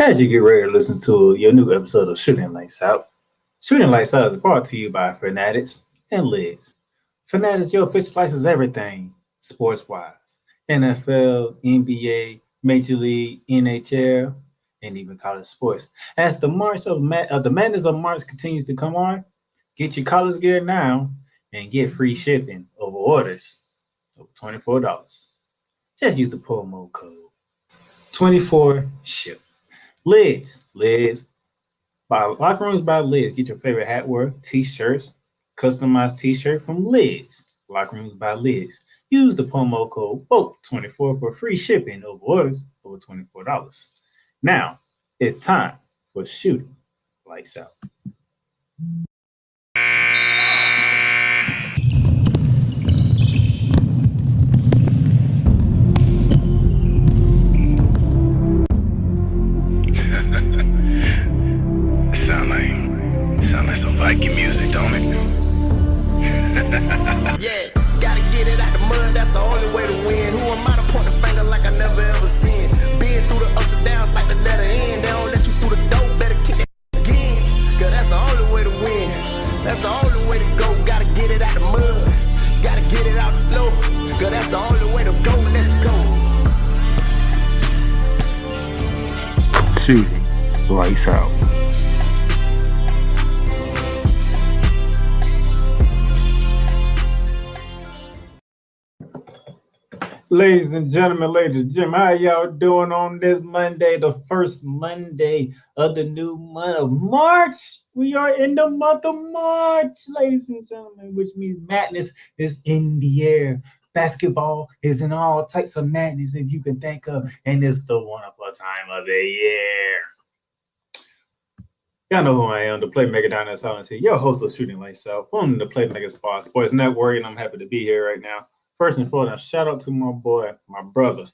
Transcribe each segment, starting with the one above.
As you get ready to listen to your new episode of Shooting Lights Out, Shooting Lights Out is brought to you by Fanatics and Lids. Fanatics, your official license everything sports wise NFL, NBA, Major League, NHL, and even college sports. As the the madness of March continues to come on, get your college gear now and get free shipping over orders over $24. Just use the promo code 24SHIP. Lids. By Locker Rooms by Lids. Get your favorite hatwear, t-shirts, customized t-shirt from Lids. Locker Rooms by Lids. Use the promo code BOAT24 for free shipping over orders over $24. Now, it's time for Shooting Lights Out. Sound like some Viking music, don't it? Yeah, gotta get it out the mud, that's the only way to win. Who am I to point the finger like I never ever seen? Been through the ups and downs like the letter N. They don't let you through the door, better kick it again. Cause that's the only way to win. That's the only way to go. Gotta get it out the mud, gotta get it out the flow. Cause that's the only way to go. Let's go. Shooting Lights Out. Ladies and gentlemen, how y'all doing on this Monday, the first Monday of the new month of March? We are in the month of March, ladies and gentlemen, which means madness is in the air. Basketball is in all types of madness if you can think of, and it's the wonderful time of the year. Y'all know who I am, the Playmaker down there, Silence here, your host of Shooting Lights Out from the Playmaker Sports Network, and I'm happy to be here right now. First and foremost, shout out to my boy, my brother,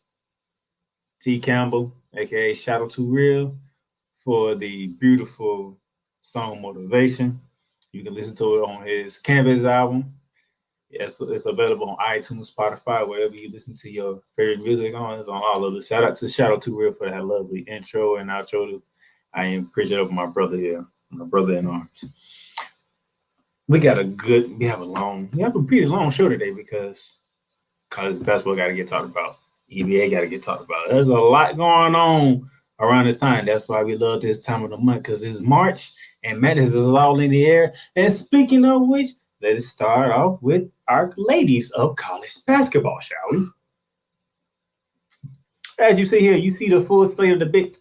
T. Campbell, a.k.a. Shout Out to Real, for the beautiful song Motivation. You can listen to it on his Canvas album. Yes, it's available on iTunes, Spotify, wherever you listen to your favorite music on. It's on all of it. Shout Out to Real for that lovely intro and outro. I am appreciative of my brother here, my brother in arms. We have a pretty long show today because college basketball got to get talked about. NBA got to get talked about. There's a lot going on around this time. That's why we love this time of the month, because it's March and madness is all in the air. And speaking of which, let's start off with our ladies of college basketball, shall we? As you see here, you see the full slate of the Big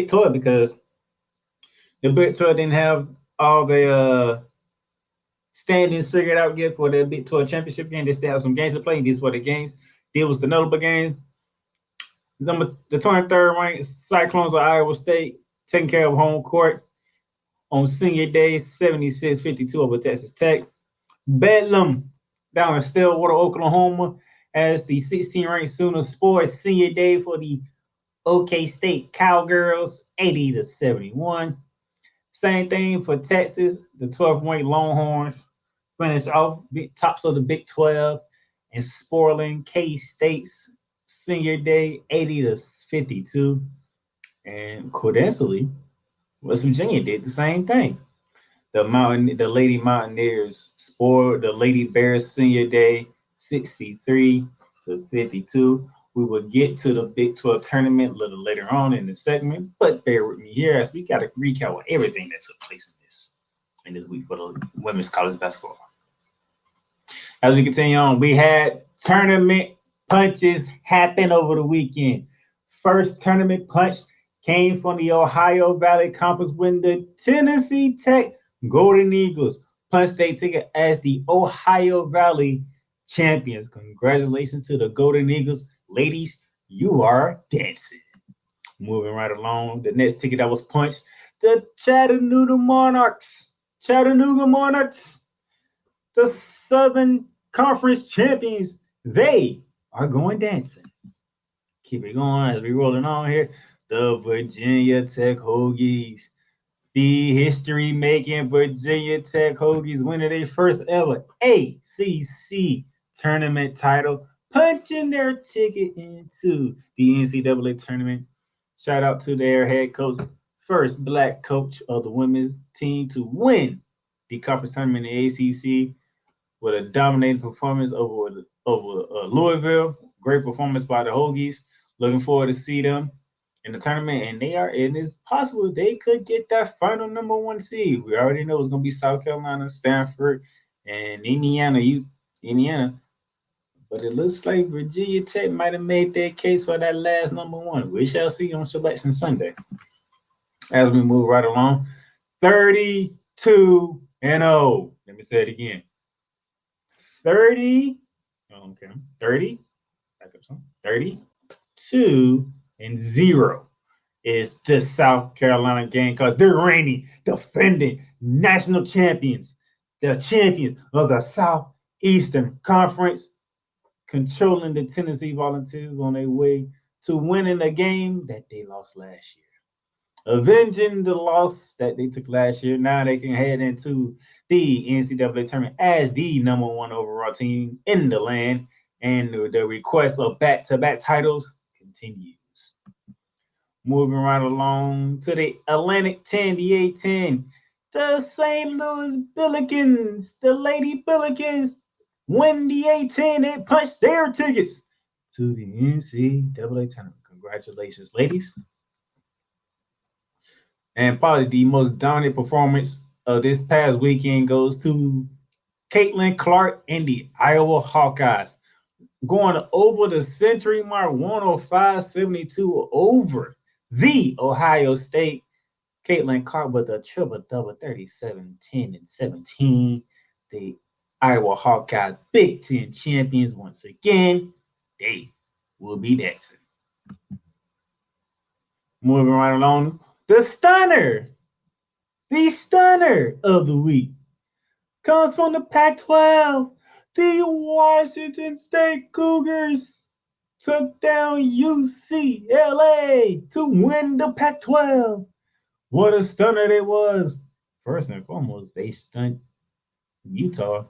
12, because the Big 12 didn't have all the standings figured out yet for the Big 12 championship game. They still have some games to play. These were the games. These was the notable games. The 23rd ranked Cyclones of Iowa State taking care of home court on senior day, 76-52 over Texas Tech. Bedlam down in Stillwater, Oklahoma, as the 16th ranked Sooner Sports senior day for the OK State Cowgirls, 80-71. Same thing for Texas. The 12th ranked Longhorns finished off tops of the Big 12 and spoiling K-State's senior day, 80-52. And coincidentally, West Virginia did the same thing. The Lady Mountaineers spoiled the Lady Bears senior day, 63-52. We will get to the Big 12 tournament a little later on in the segment, but bear with me here as we got to recap on everything that took place in this week for the women's college basketball. As we continue on, we had tournament punches happen over the weekend. First tournament punch came from the Ohio Valley Conference when the Tennessee Tech Golden Eagles punched their ticket as the Ohio Valley champions. Congratulations to the Golden Eagles. Ladies, you are dancing. Moving right along, the next ticket that was punched, the Chattanooga Monarchs, the Southern Conference champions, they are going dancing. Keep it going as we rolling on here. The Virginia Tech Hokies, the history-making Virginia Tech Hokies winning their first ever ACC tournament title, punching their ticket into the NCAA tournament Shout out to their head coach, first black coach of the women's team to win the conference tournament in the ACC with a dominating performance over Louisville. Great performance by the Hokies. Looking forward to see them in the tournament, and it is possible they could get that final number 1 seed. We already know it's going to be South Carolina, Stanford, and Indiana. But it looks like Virginia Tech might have made their case for that last number 1. We shall see on Selection Sunday. As we move right along, 32-0. Let me say it again. 32 and 0 is the South Carolina Gamecocks. They're reigning, defending national champions, the champions of the Southeastern Conference, controlling the Tennessee Volunteers on their way to winning a game that they lost last year. Avenging the loss that they took last year, now they can head into the NCAA tournament as the number 1 overall team in the land, and the request of back-to-back titles continues. Moving right along to the Atlantic 10, the A10, the St. Louis Billikens, the Lady Billikens, win the A10 and punch their tickets to the NCAA tournament. Congratulations, ladies. And probably the most dominant performance of this past weekend goes to Caitlin Clark and the Iowa Hawkeyes, going over the century mark, 105-72 over the Ohio State. Caitlin Clark with a triple-double, 37, 10, and 17. The Iowa Hawkeyes, Big Ten champions once again. They will be dancing. Moving right along, the stunner of the week comes from the Pac-12. The Washington State Cougars took down UCLA to win the Pac-12. What a stunner it was. First and foremost, they stunned Utah,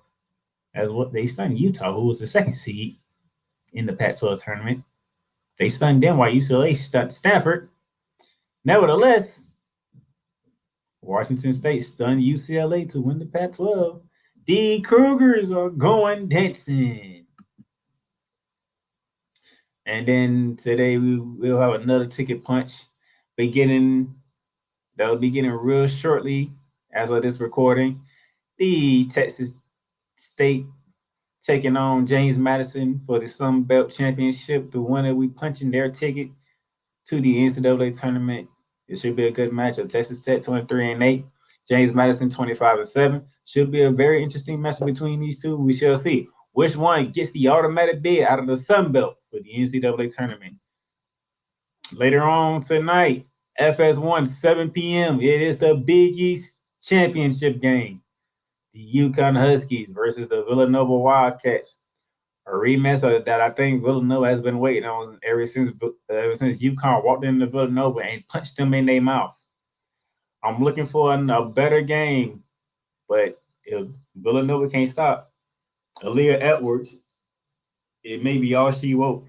who was the second seed in the Pac-12 tournament. They stunned them while UCLA stunned Stanford. Nevertheless, Washington State stunned UCLA to win the Pac-12. The Cougars are going dancing. And then today we'll have another ticket punch that will be getting real shortly as of this recording. The Texas State taking on James Madison for the Sun Belt Championship. The winner will be punching their ticket to the NCAA tournament. It should be a good matchup. Texas Tech 23-8, James Madison 25-7. Should be a very interesting matchup between these two. We shall see which one gets the automatic bid out of the Sun Belt for the NCAA tournament. Later on tonight, FS1, 7 p.m. It is the Big East Championship game. The UConn Huskies versus the Villanova Wildcats. A rematch that I think Villanova has been waiting on ever since UConn walked into Villanova and punched them in their mouth. I'm looking for a better game, but if Villanova can't stop Aaliyah Edwards, it may be all she wrote.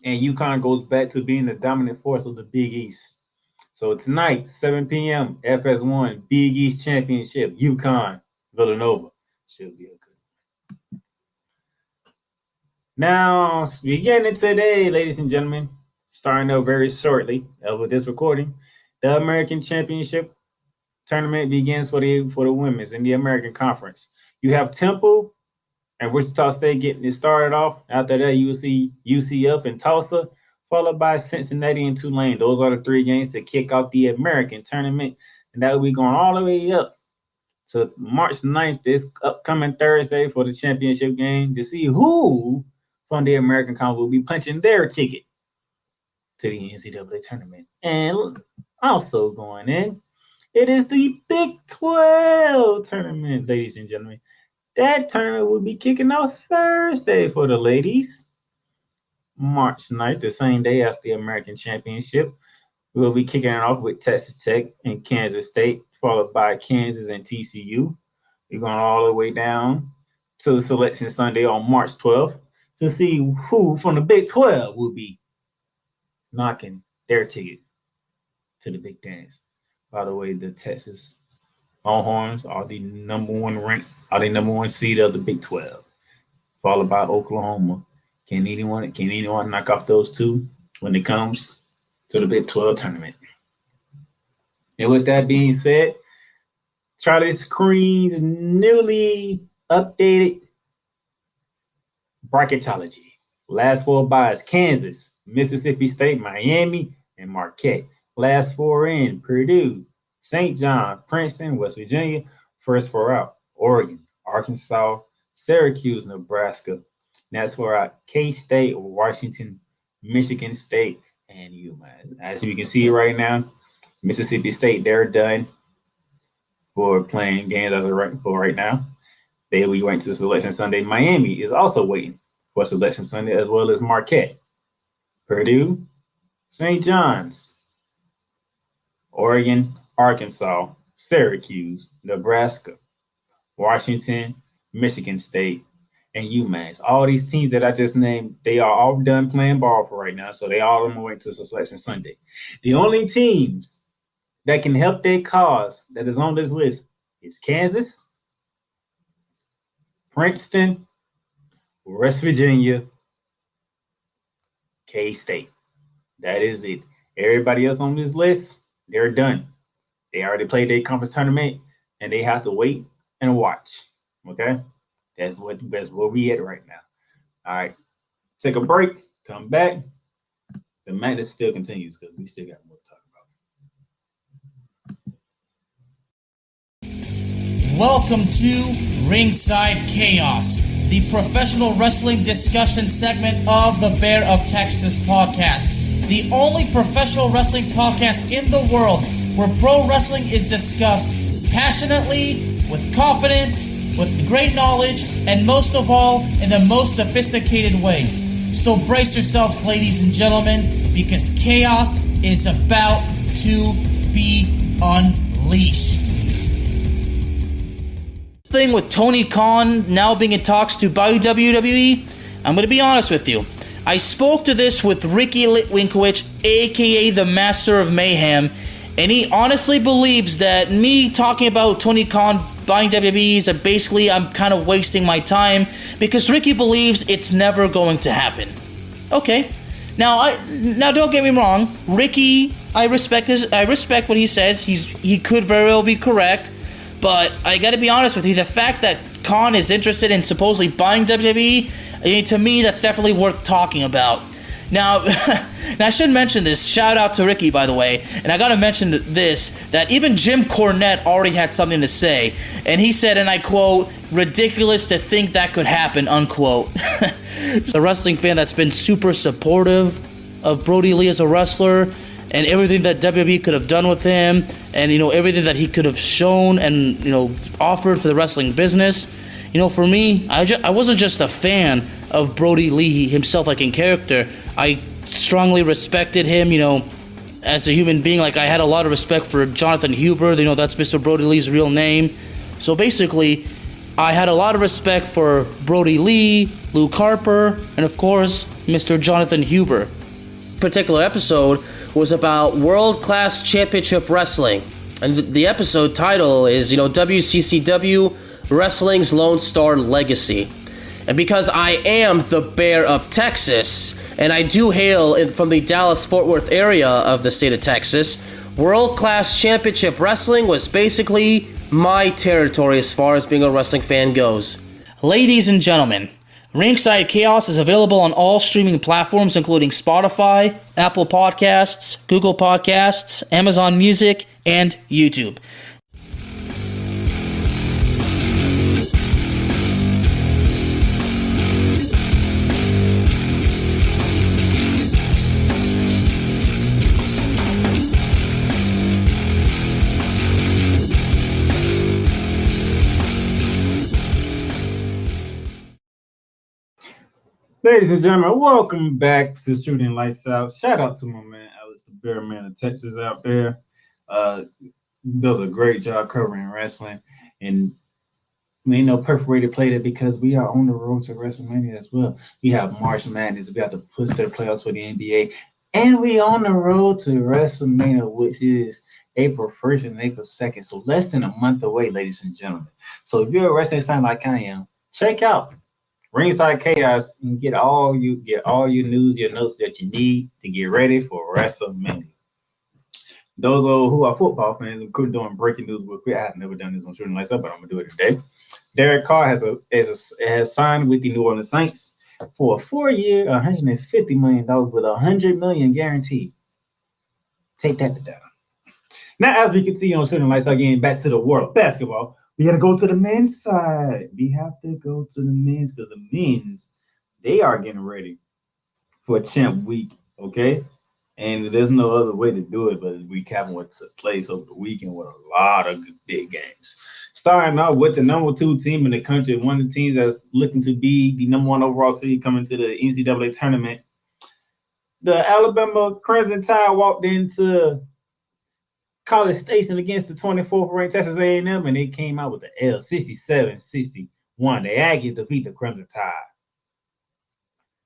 And UConn goes back to being the dominant force of the Big East. So tonight, 7 p.m., FS1, Big East Championship, UConn, Villanova. Should be a good one. Now, beginning today, ladies and gentlemen, starting up very shortly with this recording, the American Championship tournament begins for the women's in the American Conference. You have Temple and Wichita State getting it started off. After that, you will see UCF and Tulsa, followed by Cincinnati and Tulane. Those are the 3 games to kick off the American tournament, and that will be going all the way up to March 9th, this upcoming Thursday, for the championship game to see who from the American Conference will be punching their ticket to the NCAA tournament. And also going in, it is the Big 12 tournament, ladies and gentlemen. That tournament will be kicking off Thursday for the ladies. March 9th, the same day as the American Championship. We'll be kicking it off with Texas Tech and Kansas State, followed by Kansas and TCU. We're going all the way down to Selection Sunday on March 12th to see who from the Big 12 will be knocking their ticket to the big dance. By the way, the Texas Longhorns are the number one seed of the Big 12, followed by Oklahoma. Can anyone knock off those two when it comes to the Big 12 tournament? And with that being said, Charlie Screen's newly updated bracketology. Last four byes: Kansas, Mississippi State, Miami, and Marquette. Last four in: Purdue, St. John, Princeton, West Virginia. First four out: Oregon, Arkansas, Syracuse, Nebraska. Next four out: K-State, Washington, Michigan State, and UMass. As you can see right now, Mississippi State, they're done for playing games as of right now. They will be waiting to Selection Sunday. Miami is also waiting for Selection Sunday, as well as Marquette, Purdue, St. John's, Oregon, Arkansas, Syracuse, Nebraska, Washington, Michigan State, and UMass. All these teams that I just named, they are all done playing ball for right now, so they all are waiting to Selection Sunday. The only teams that can help their cause that is on this list is Kansas, Princeton, West Virginia, K-State. That is it. Everybody else on this list, they're done. They already played their conference tournament, and they have to wait and watch. Okay? That's where we at right now. All right. Take a break. Come back. The madness still continues because we still got more to talk about. Welcome to Ringside Chaos, the professional wrestling discussion segment of the Bear of Texas podcast. The only professional wrestling podcast in the world where pro wrestling is discussed passionately, with confidence, with great knowledge, and most of all, in the most sophisticated way. So brace yourselves, ladies and gentlemen, because chaos is about to be unleashed. Thing with Tony Khan now being in talks to buy WWE, I'm going to be honest with you. I spoke to this with Ricky Litwinkowicz, aka the Master of Mayhem, and he honestly believes that me talking about Tony Khan buying WWE is that basically I'm kind of wasting my time because Ricky believes it's never going to happen. Okay, now don't get me wrong, Ricky, I respect what he says. He could very well be correct. But I got to be honest with you, the fact that Khan is interested in supposedly buying WWE, to me, that's definitely worth talking about. Now, I should mention this. Shout out to Ricky, by the way. And I got to mention this, that even Jim Cornette already had something to say. And he said, and I quote, "Ridiculous to think that could happen," unquote. A wrestling fan that's been super supportive of Brody Lee as a wrestler, and everything that WWE could have done with him, and, everything that he could have shown and, offered for the wrestling business. For me, I wasn't just a fan of Brody Lee himself, like in character. I strongly respected him, as a human being. Like, I had a lot of respect for Jonathan Huber. That's Mr. Brody Lee's real name. So basically, I had a lot of respect for Brody Lee, Luke Harper, and of course, Mr. Jonathan Huber. Particular episode was about World Class Championship Wrestling, and the episode title is WCCW Wrestling's Lone Star Legacy. And because I am the Bear of Texas, and I do hail from the Dallas-Fort Worth area of the state of Texas, World Class Championship Wrestling was basically my territory as far as being a wrestling fan goes. Ladies and gentlemen, Ringside Chaos is available on all streaming platforms, including Spotify, Apple Podcasts, Google Podcasts, Amazon Music, and YouTube. Ladies and gentlemen, welcome back to Shooting Lights Out. Shout out to my man Alex, the Bear Man of Texas out there. Does a great job covering wrestling. And we ain't no perfect way to play that because we are on the road to WrestleMania as well. We have March Madness. We have to push to the playoffs for the NBA. And we on the road to WrestleMania, which is April 1st and April 2nd. So less than a month away, ladies and gentlemen. So if you're a wrestling fan like I am, check out Ringside Chaos and get all your news, your notes that you need to get ready for WrestleMania. Those who are football fans, I'm doing breaking news real quick. I have never done this on Shooting Lights Up, but I'm gonna do it today. Derek Carr has signed with the New Orleans Saints for a 4-year, $150 million with $100 million guaranteed. Take that to data. Now, as we can see on Shooting Lights Up, again, back to the world of basketball. We got to go to the men's side. We have to go to the men's because the men's, they are getting ready for Champ Week, okay? And there's no other way to do it but recapping what took place over the weekend with a lot of big games. Starting out with the number 2 team in the country, one of the teams that's looking to be the number 1 overall seed coming to the NCAA tournament. The Alabama Crimson Tide walked into College Station against the 24th ranked Texas A&M, and they came out with the L 67-61. The Aggies defeat the Crimson Tide.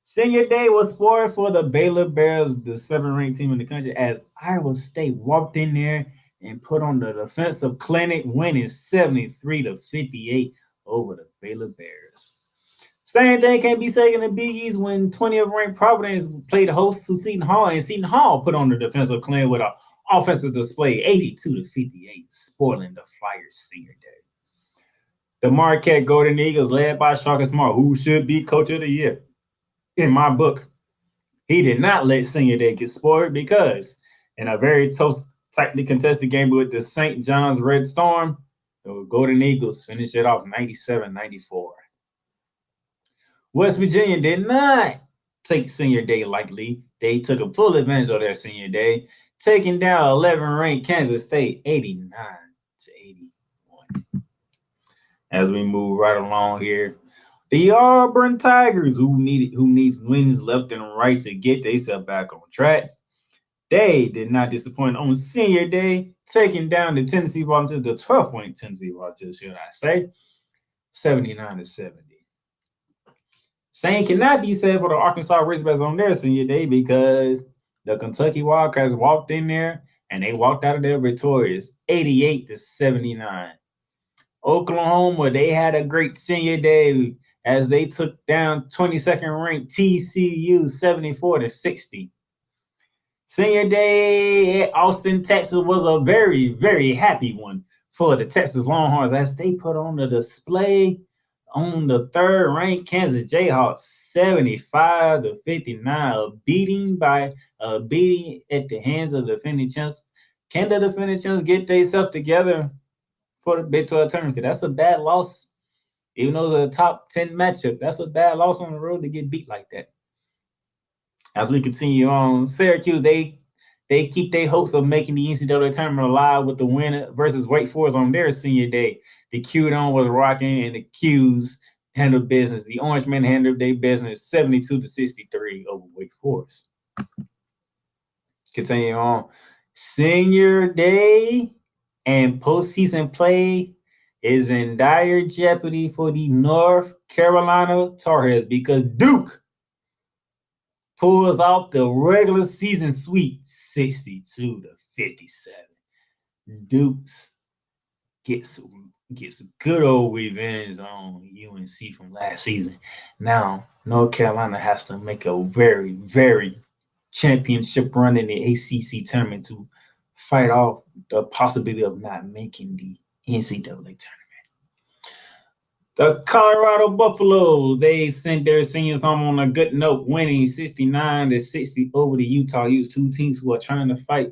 Senior day was spoiled for the Baylor Bears, the 7th ranked team in the country, as Iowa State walked in there and put on the defensive clinic, winning 73-58 over the Baylor Bears. Same thing can be said in the Big East when 20th ranked Providence played host to Seton Hall, and Seton Hall put on the defensive clinic with an offensive display, 82-58, spoiling the Flyers' senior day. The Marquette Golden Eagles, led by Shaka Smart, who should be Coach of the Year. In my book, he did not let senior day get spoiled because in a very tightly contested game with the St. John's Red Storm, the Golden Eagles finished it off 97-94. West Virginia did not take senior day lightly. They took a full advantage of their senior day, taking down 11th-ranked Kansas State 89-81. As we move right along here, the Auburn Tigers, who needs wins left and right to get themselves back on track, they did not disappoint on senior day, taking down the Tennessee Volunteers, the 12th-ranked Tennessee Volunteers, should I say, 79-70. Same cannot be said for the Arkansas Razorbacks on their senior day because the Kentucky Wildcats walked in there and they walked out of there victorious, 88-79. Oklahoma, they had a great senior day as they took down 22nd ranked TCU 74-60. Senior day at Austin, Texas was a very, very happy one for the Texas Longhorns as they put on the display on the 3rd ranked Kansas Jayhawks 75-59, a beating at the hands of the defending champs. Can the defending champs get themselves together for the Big 12 tournament? That's a bad loss. Even though it's a top 10 matchup, that's a bad loss on the road to get beat like that. As we continue on, Syracuse, they keep their hopes of making the NCAA tournament alive with the win versus Wake Forest on their senior day. The Q-Dome was rocking, and the Qs handled business. The Orange Men handled their business 72-63 over Wake Forest. Continue on. Senior day and postseason play is in dire jeopardy for the North Carolina Tar Heels because Duke pulls off the regular season sweep 62-57. Dukes gets good old revenge on UNC from last season. Now, North Carolina has to make a very, very championship run in the ACC tournament to fight off the possibility of not making the NCAA tournament. The Colorado Buffaloes, they sent their seniors home on a good note, winning 69-60 over the Utah Utes, 2 teams who are trying to fight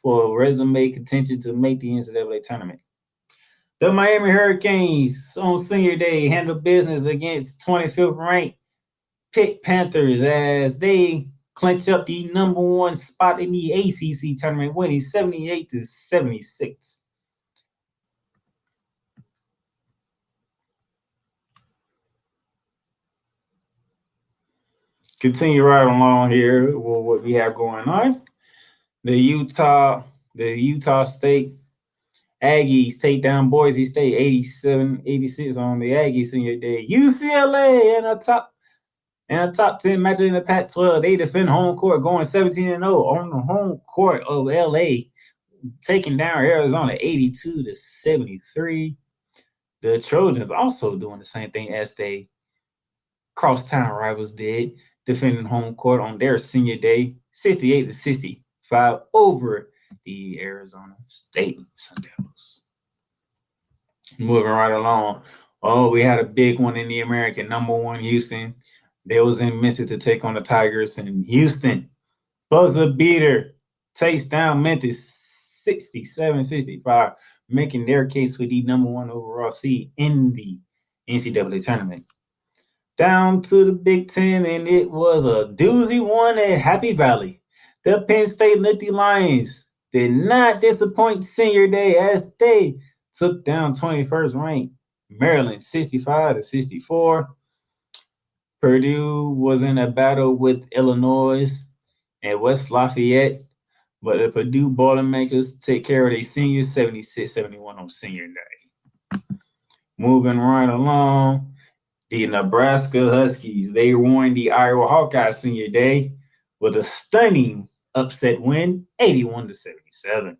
for resume contention to make the NCAA tournament. The Miami Hurricanes on senior day handled business against 25th ranked Pitt Panthers as they clinch up the number 1 spot in the ACC tournament, winning 78-76. Continue right along here with what we have going on. The Utah State Aggies take down Boise State 87-86 on the Aggies senior day. UCLA in a top And a top 10 matchup in the Pac-12, they defend home court going 17-0 on the home court of LA, taking down Arizona 82-73. The Trojans also doing the same thing as they crosstown rivals did, defending home court on their senior day, 68-65 over the Arizona State Sun Devils. Moving right along. Oh, we had a big one in the American, number one, Houston. They was in Memphis to take on the Tigers, and Houston, buzzer beater, takes down Memphis 67-65, making their case for the number one overall seed in the NCAA tournament. Down to the Big Ten, and it was a doozy one at Happy Valley. The Penn State Nittany Lions did not disappoint senior day as they took down 21st ranked Maryland 65-64. Purdue was in a battle with Illinois and West Lafayette, but the Purdue Boilermakers take care of their seniors 76-71 on senior day. Moving right along, the Nebraska Huskies, they won the Iowa Hawkeyes senior day with a stunning upset win, 81-77.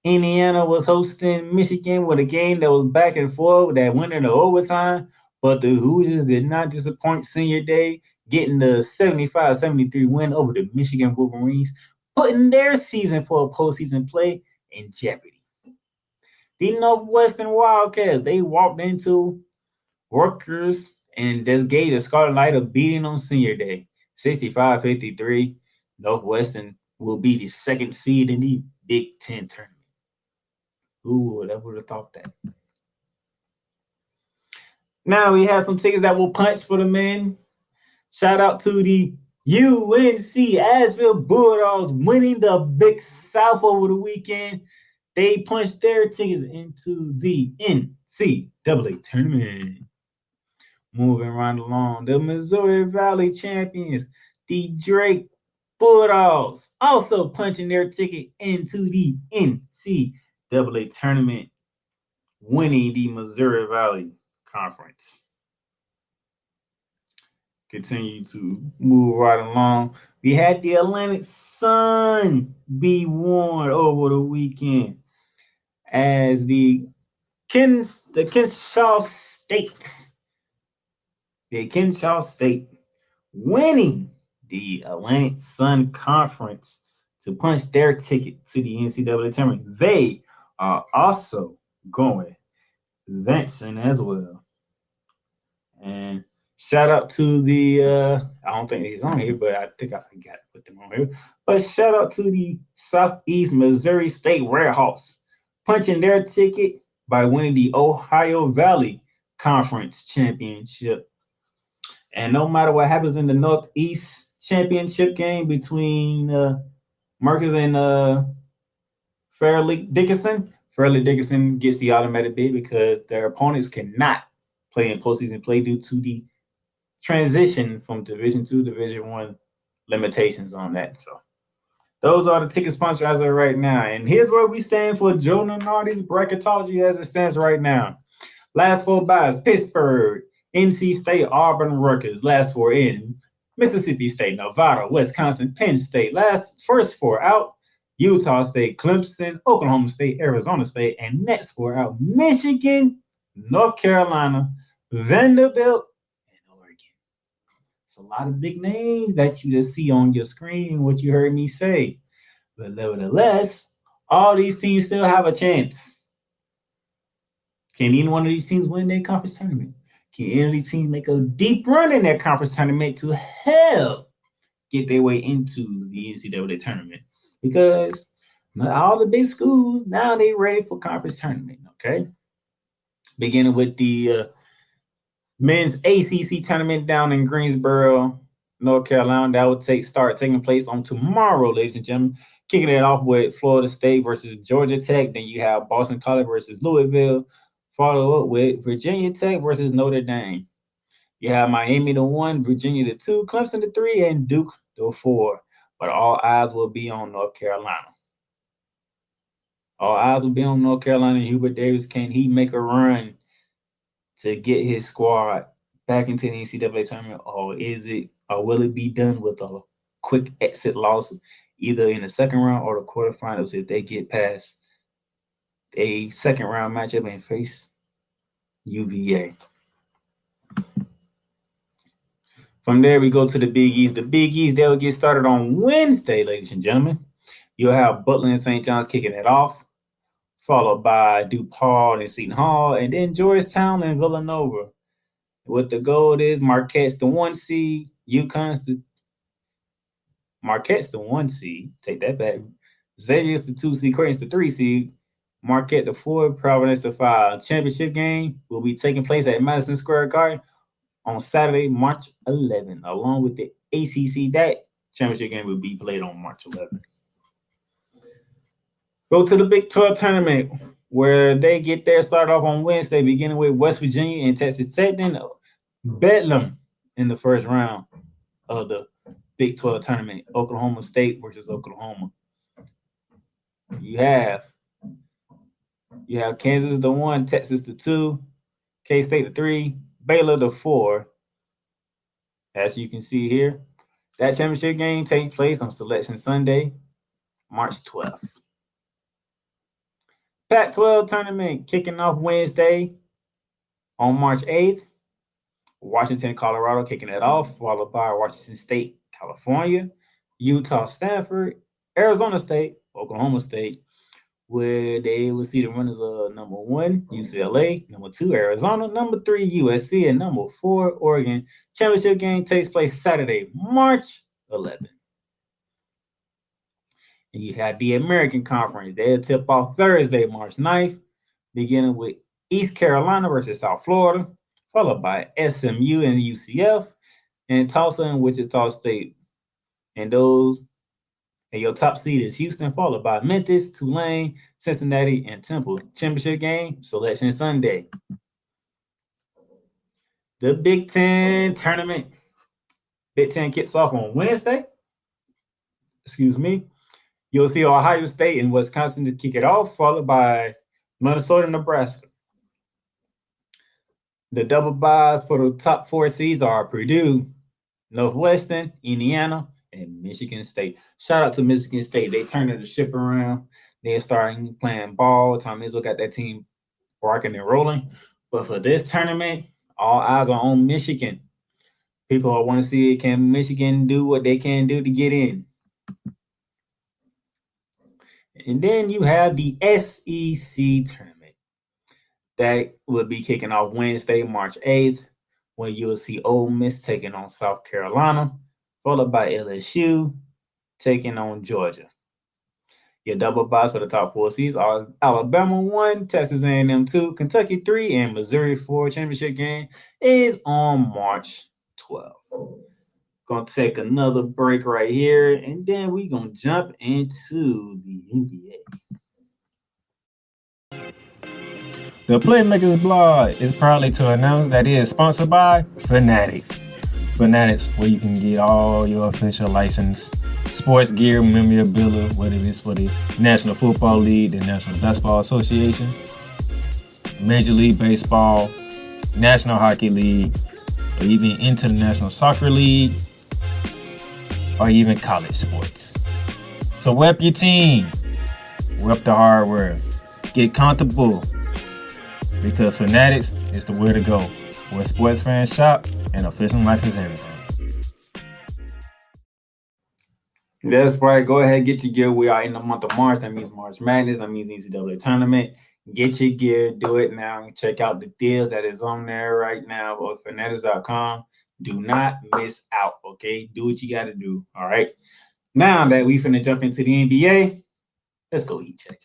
Indiana was hosting Michigan with a game that was back and forth that went into overtime, but the Hoosiers did not disappoint senior day, getting the 75-73 win over the Michigan Wolverines, putting their season for a postseason play in jeopardy. The Northwestern Wildcats, they walked into Rutgers and just gave the Scarlet Knight a beating on senior day, 65-53. Northwestern will be the second seed in the Big Ten tournament. Who would ever have thought that? Now we have some tickets that will punch for the men. Shout out to the UNC Asheville Bulldogs winning the Big South over the weekend. They punched their tickets into the NCAA tournament. Moving right along, the Missouri Valley champions, the Drake Bulldogs, also punching their ticket into the NCAA tournament, winning the Missouri Valley Conference. Continue to move right along. We had the Atlantic Sun be won over the weekend as the Kennesaw State winning the Atlantic Sun Conference to punch their ticket to the NCAA tournament. They are also going advancing as well. And shout out to the, I don't think he's on here, but I think I forgot to put them on here. But shout out to the Southeast Missouri State Warhawks, punching their ticket by winning the Ohio Valley Conference Championship. And no matter what happens in the Northeast Championship game between Marcus and Fairleigh Dickinson gets the automatic bid because their opponents cannot play in postseason play due to the transition from Division II to Division I limitations on that. So those are the ticket sponsors as of right now. And here's where we stand for Joe Lunardi's bracketology as it stands right now. Last four byes: Pittsburgh, NC State, Auburn, Rutgers. Last four in: Mississippi State, Nevada, Wisconsin, Penn State. First four out: Utah State, Clemson, Oklahoma State, Arizona State. And next four out: Michigan, North Carolina, Vanderbilt, and Oregon. It's a lot of big names that you just see on your screen, what you heard me say. But nevertheless, all these teams still have a chance. Can any one of these teams win their conference tournament? Can any of these teams make a deep run in their conference tournament to help get their way into the NCAA tournament? Because not all the big schools, now they ready for conference tournament, okay? Beginning with the men's ACC tournament down in Greensboro, North Carolina. That will start taking place on tomorrow, ladies and gentlemen. Kicking it off with Florida State versus Georgia Tech. Then you have Boston College versus Louisville. Follow up with Virginia Tech versus Notre Dame. You have Miami the 1, Virginia the 2, Clemson the 3, and Duke the 4. But all eyes will be on North Carolina. All eyes will be on North Carolina. Hubert Davis, can he make a run to get his squad back into the NCAA tournament, or is it or will it be done with a quick exit loss, either in the second round or the quarterfinals if they get past a second round matchup and face UVA? From there, we go to the Big East. The Big East, they'll get started on Wednesday, ladies and gentlemen. You'll have Butler and St. John's kicking it off, followed by DePaul and Seton Hall, and then Georgetown and Villanova. What the goal is, Marquette's the 1 seed, Marquette's the 1 seed, take that back. Xavier's the 2 seed, Creighton's the 3 seed, Marquette the 4, Providence the 5. Championship game will be taking place at Madison Square Garden on Saturday, March 11, along with the ACC. That championship game will be played on March 11. Go to the Big 12 tournament, where they get their start off on Wednesday, beginning with West Virginia and Texas Tech, then Bedlam in the first round of the Big 12 tournament, Oklahoma State versus Oklahoma. You have Kansas the 1, Texas the 2, K-State the 3, Baylor the 4. As you can see here, that championship game takes place on Selection Sunday, March 12th. Pac-12 tournament kicking off Wednesday on March 8th. Washington, Colorado kicking it off, followed by Washington State, California, Utah, Stanford, Arizona State, Oklahoma State, where they will see the runners of number 1, UCLA, number 2, Arizona, number 3, USC, and number 4, Oregon. Championship game takes place Saturday, March 11th. And you have the American Conference. They'll tip off Thursday, March 9th, beginning with East Carolina versus South Florida, followed by SMU and UCF, and Tulsa and Wichita State. And your top seed is Houston, followed by Memphis, Tulane, Cincinnati, and Temple. Championship game, Selection Sunday. The Big Ten tournament. Big Ten kicks off on Wednesday. You'll see Ohio State and Wisconsin to kick it off, followed by Minnesota and Nebraska. The double byes for the top 4 seeds are Purdue, Northwestern, Indiana, and Michigan State. Shout out to Michigan State. They turned the ship around. They're starting playing ball. Tom Izzo got that team rocking and rolling. But for this tournament, all eyes are on Michigan. People want to see, can Michigan do what they can do to get in? And then you have the SEC tournament that will be kicking off Wednesday, March 8th, when you'll see Ole Miss taking on South Carolina, followed by LSU taking on Georgia. Your double byes for the top 4 seeds are Alabama 1, Texas A&M 2, Kentucky 3, and Missouri 4. Championship game is on March 12th. Gonna take another break right here, and then we're gonna jump into the NBA. The Playmakers blog is proudly to announce that it is sponsored by Fanatics. Fanatics, where you can get all your official licensed sports gear, memorabilia, whether it's for the National Football League, the National Basketball Association, Major League Baseball, National Hockey League, or even International Soccer League, or even college sports. So rep your team, rep the hardware, get comfortable, because Fanatics is the way to go, where sports fans shop and official license everything. That's right. Go ahead and get your gear. We are in the month of March. That means March Madness. That means NCAA tournament. Get your gear. Do it now. Check out the deals that is on there right now on fanatics.com. Do not miss out, okay? Do what you got to do, all right? Now that we finna jump into the NBA, let's go heat check.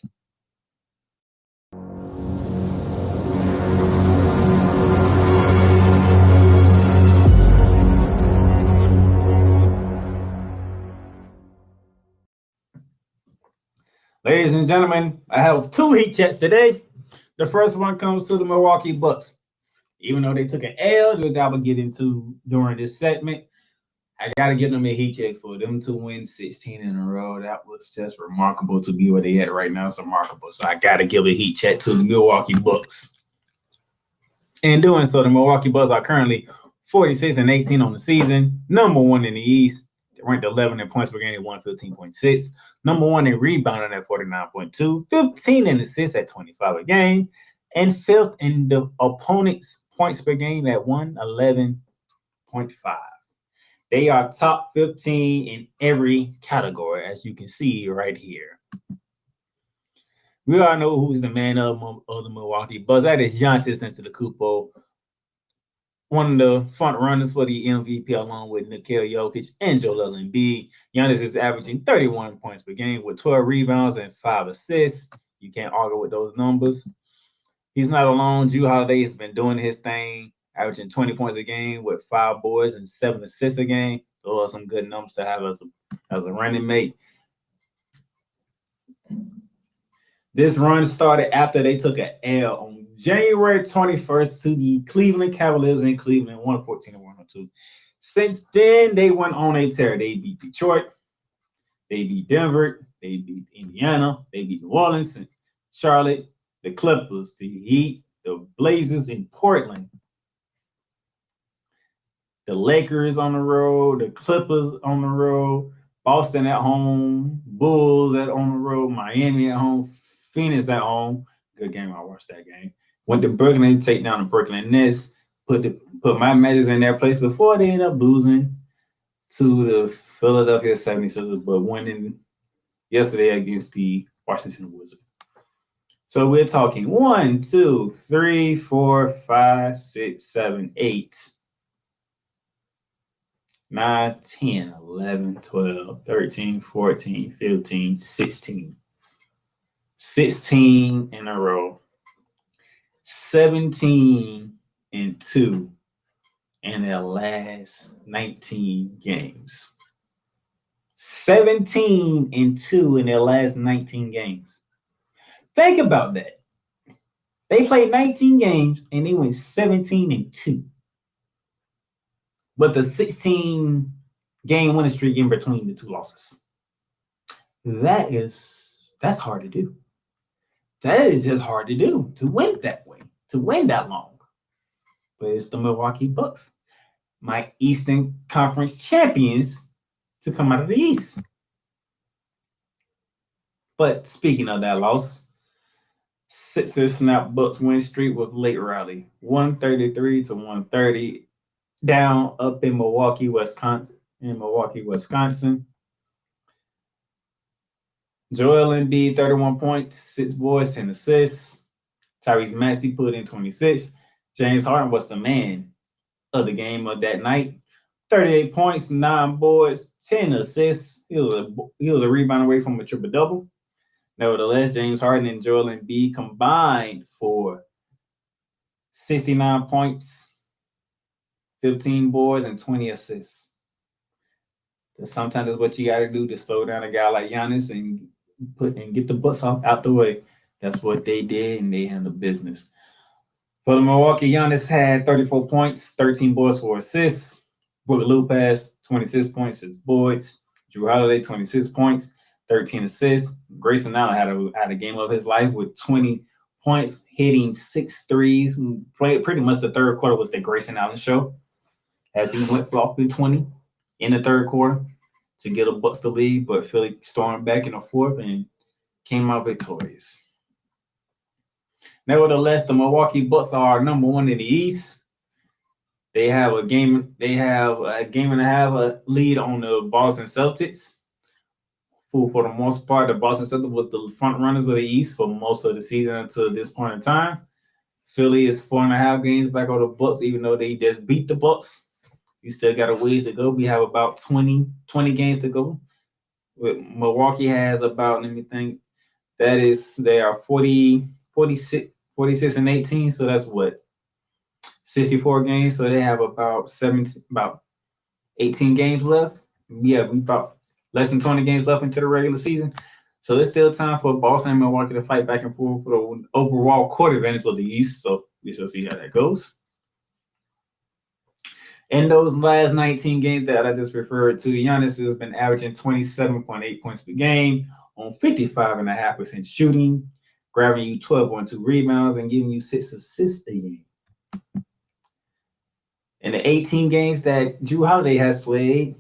Ladies and gentlemen, I have 2 heat checks today. The first one comes to the Milwaukee Bucks. Even though they took an L, which I will get into during this segment, I got to give them a heat check for them to win 16 in a row. That was just remarkable to be where they at right now. It's remarkable. So I got to give a heat check to the Milwaukee Bucks. In doing so, the Milwaukee Bucks are currently 46 and 18 on the season. Number 1 in the East. They ranked 11 in points per game at 115.6. Number 1 in rebounding at 49.2. 15 in assists at 25 a game. And 5th in the opponent's points per game at 111.5. They are top 15 in every category, as you can see right here. We all know who's the man of the Milwaukee Bucks. That is Giannis Antetokounmpo, one of the front runners for the MVP, along with Nikola Jokic and Joel Embiid. Giannis is averaging 31 points per game with 12 rebounds and 5 assists. You can't argue with those numbers. He's not alone. Jrue Holiday has been doing his thing, averaging 20 points a game with 5 boards and 7 assists a game. Those are some good numbers to have as a running mate. This run started after they took an L on January 21st to the Cleveland Cavaliers in Cleveland, 114-102. Since then, they went on a tear. They beat Detroit. They beat Denver. They beat Indiana. They beat New Orleans and Charlotte, the Clippers, the Heat, the Blazers in Portland, the Lakers on the road, the Clippers on the road, Boston at home, Bulls on the road, Miami at home, Phoenix at home. Good game. I watched that game. Went to Brooklyn to take down the Brooklyn Nets. Put my Magic in their place before they ended up losing to the Philadelphia 76ers, but winning yesterday against the Washington Wizards. So we're talking 1, 2, 3, 4, 5, 6, 7, 8, 9, 10, 11, 12, 13, 14, 15, 16. 16 in a row. 17-2 in their last 19 games. 17-2 in their last 19 games. Think about that. They played 19 games and they went 17-2. But the 16-game winning streak in between the 2 losses. That's hard to do. That is just hard to do, to win that way, to win that long. But it's the Milwaukee Bucks, my Eastern Conference champions, to come out of the East. But speaking of that loss, Sixers snap Bucks win streak with late rally, 133-130, down up in Milwaukee, Wisconsin. Joel Embiid, 31 points, 6 boards, 10 assists. Tyrese Maxey put in 26. James Harden was the man of the game of that night. 38 points, 9 boards, 10 assists. He was a rebound away from a triple-double. Nevertheless, James Harden and Joel Embiid combined for 69 points, 15 boards, and 20 assists. Sometimes that's what you got to do to slow down a guy like Giannis and get the Bucks out the way. That's what they did, and they handled business. For the Milwaukee, Giannis had 34 points, 13 boards, 4 assists. Brook Lopez, 26 points, 6 boards. Jrue Holiday, 26 points, 13 assists. Grayson Allen had a game of his life with 20 points, hitting 6 threes. Pretty much the third quarter was the Grayson Allen show, as he went off in 20 in the third quarter to get a Bucks the lead, but Philly stormed back in the fourth and came out victorious. Nevertheless, the Milwaukee Bucks are number 1 in the East. They have a game and a half lead on the Boston Celtics. For the most part, the Boston Celtics was the front runners of the East for most of the season until this point in time. Philly is 4.5 games back on the Bucks, even though they just beat the Bucks. You still got a ways to go. We have about 20 games to go. Milwaukee has about, let me think, they are 46 and 18, so that's what? 64 games, so they have about 18 games left. Yeah, we about less than 20 games left into the regular season. So there's still time for Boston and Milwaukee to fight back and forth for the overall court advantage of the East, so we shall see how that goes. In those last 19 games that I just referred to, Giannis has been averaging 27.8 points per game on 55.5% shooting, grabbing you 12.2 rebounds, and giving you 6 assists a game. In the 18 games that Drew Holiday has played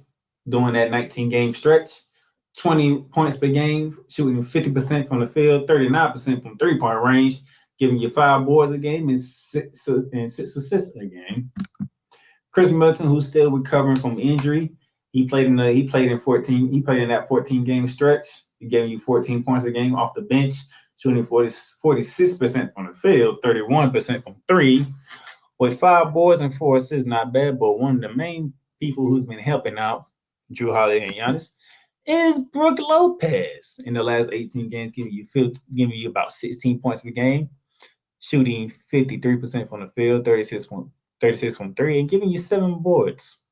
during that 19-game stretch, 20 points per game, shooting 50% from the field, 39% from three-point range, giving you 5 boards a game and 6 assists a game. Chris Middleton, who's still recovering from injury, he played in that 14-game stretch. He gave you 14 points a game off the bench, shooting 46% from the field, 31% from three, with 5 boards and 4 assists. Not bad, but one of the main people who's been helping out Drew Holiday and Giannis is Brook Lopez in the last 18 games, giving you about 16 points per game, shooting 53% from the field, 36 from three, and giving you 7 boards.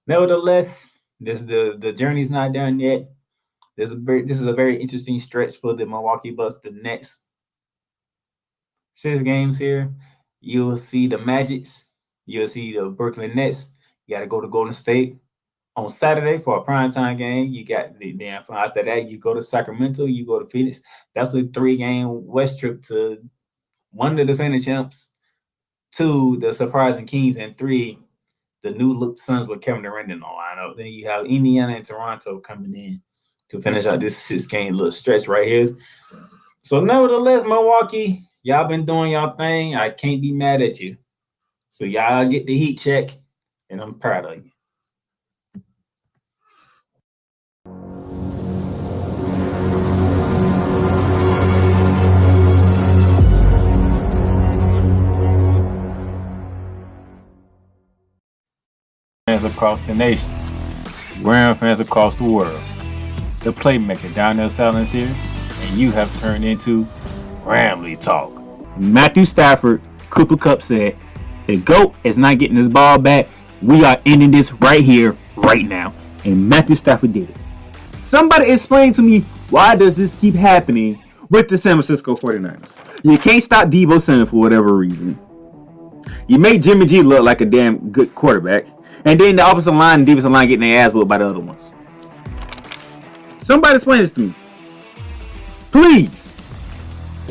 Nevertheless, the journey's not done yet. This is a very interesting stretch for the Milwaukee Bucks. The next 6 games here, you'll see the Magics, you'll see the Brooklyn Nets. You got to go to Golden State on Saturday for a primetime game. You got then after that, you go to Sacramento, you go to Phoenix. That's a 3-game West trip to 1, the defending champs, 2, the surprising Kings, and 3, the new look Suns with Kevin Durant in the lineup. Then you have Indiana and Toronto coming in to finish out this 6-game little stretch right here. So nevertheless, Milwaukee, y'all been doing y'all thing. I can't be mad at you. So y'all get the heat check, and I'm proud of you. Fans across the nation, Ram fans across the world, the Playmaker down there silence here, and you have turned into Ramley Talk. Matthew Stafford, Cooper Kupp said, the GOAT is not getting his ball back. We are ending this right here, right now. And Matthew Stafford did it. Somebody explain to me, why does this keep happening with the San Francisco 49ers? You can't stop Deebo Samuel for whatever reason. You make Jimmy G look like a damn good quarterback. And then the offensive line and defensive line getting their ass whooped by the other ones. Somebody explain this to me. Please.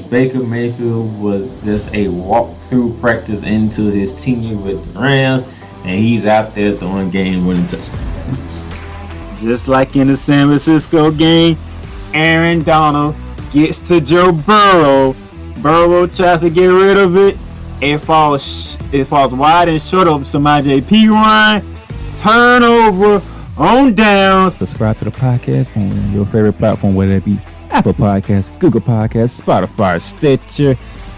Baker Mayfield was just a walk-through practice into his tenure with the Rams, and he's out there throwing game-winning touchdowns. Just like in the San Francisco game, Aaron Donald gets to Joe Burrow. Burrow tries to get rid of it. It falls wide and short of Samaj P. Ryan. Turnover on down. Subscribe to the podcast on your favorite platform, whether it be Apple Podcasts, Google Podcasts, Spotify, Stitcher,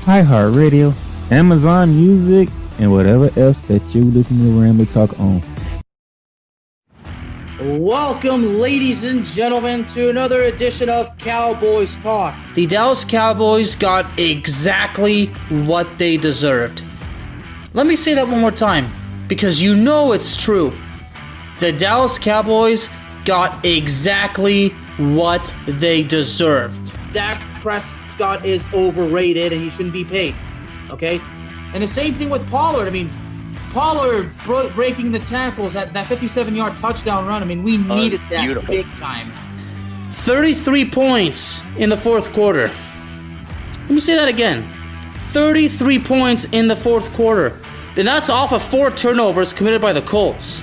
iHeartRadio, Amazon Music, and whatever else that you listen to Ramley Talk on. Welcome, ladies and gentlemen, to another edition of Cowboys Talk. The Dallas Cowboys got exactly what they deserved. Let me say that one more time, because you know it's true. The Dallas Cowboys got exactly what they deserved. Dak Prescott is overrated and he shouldn't be paid, okay? And the same thing with Pollard. I mean, Pollard breaking the tackles at that 57-yard touchdown run. I mean, we needed that big time. 33 points in the fourth quarter. Let me say that again. 33 points in the fourth quarter. And that's off of 4 turnovers committed by the Colts.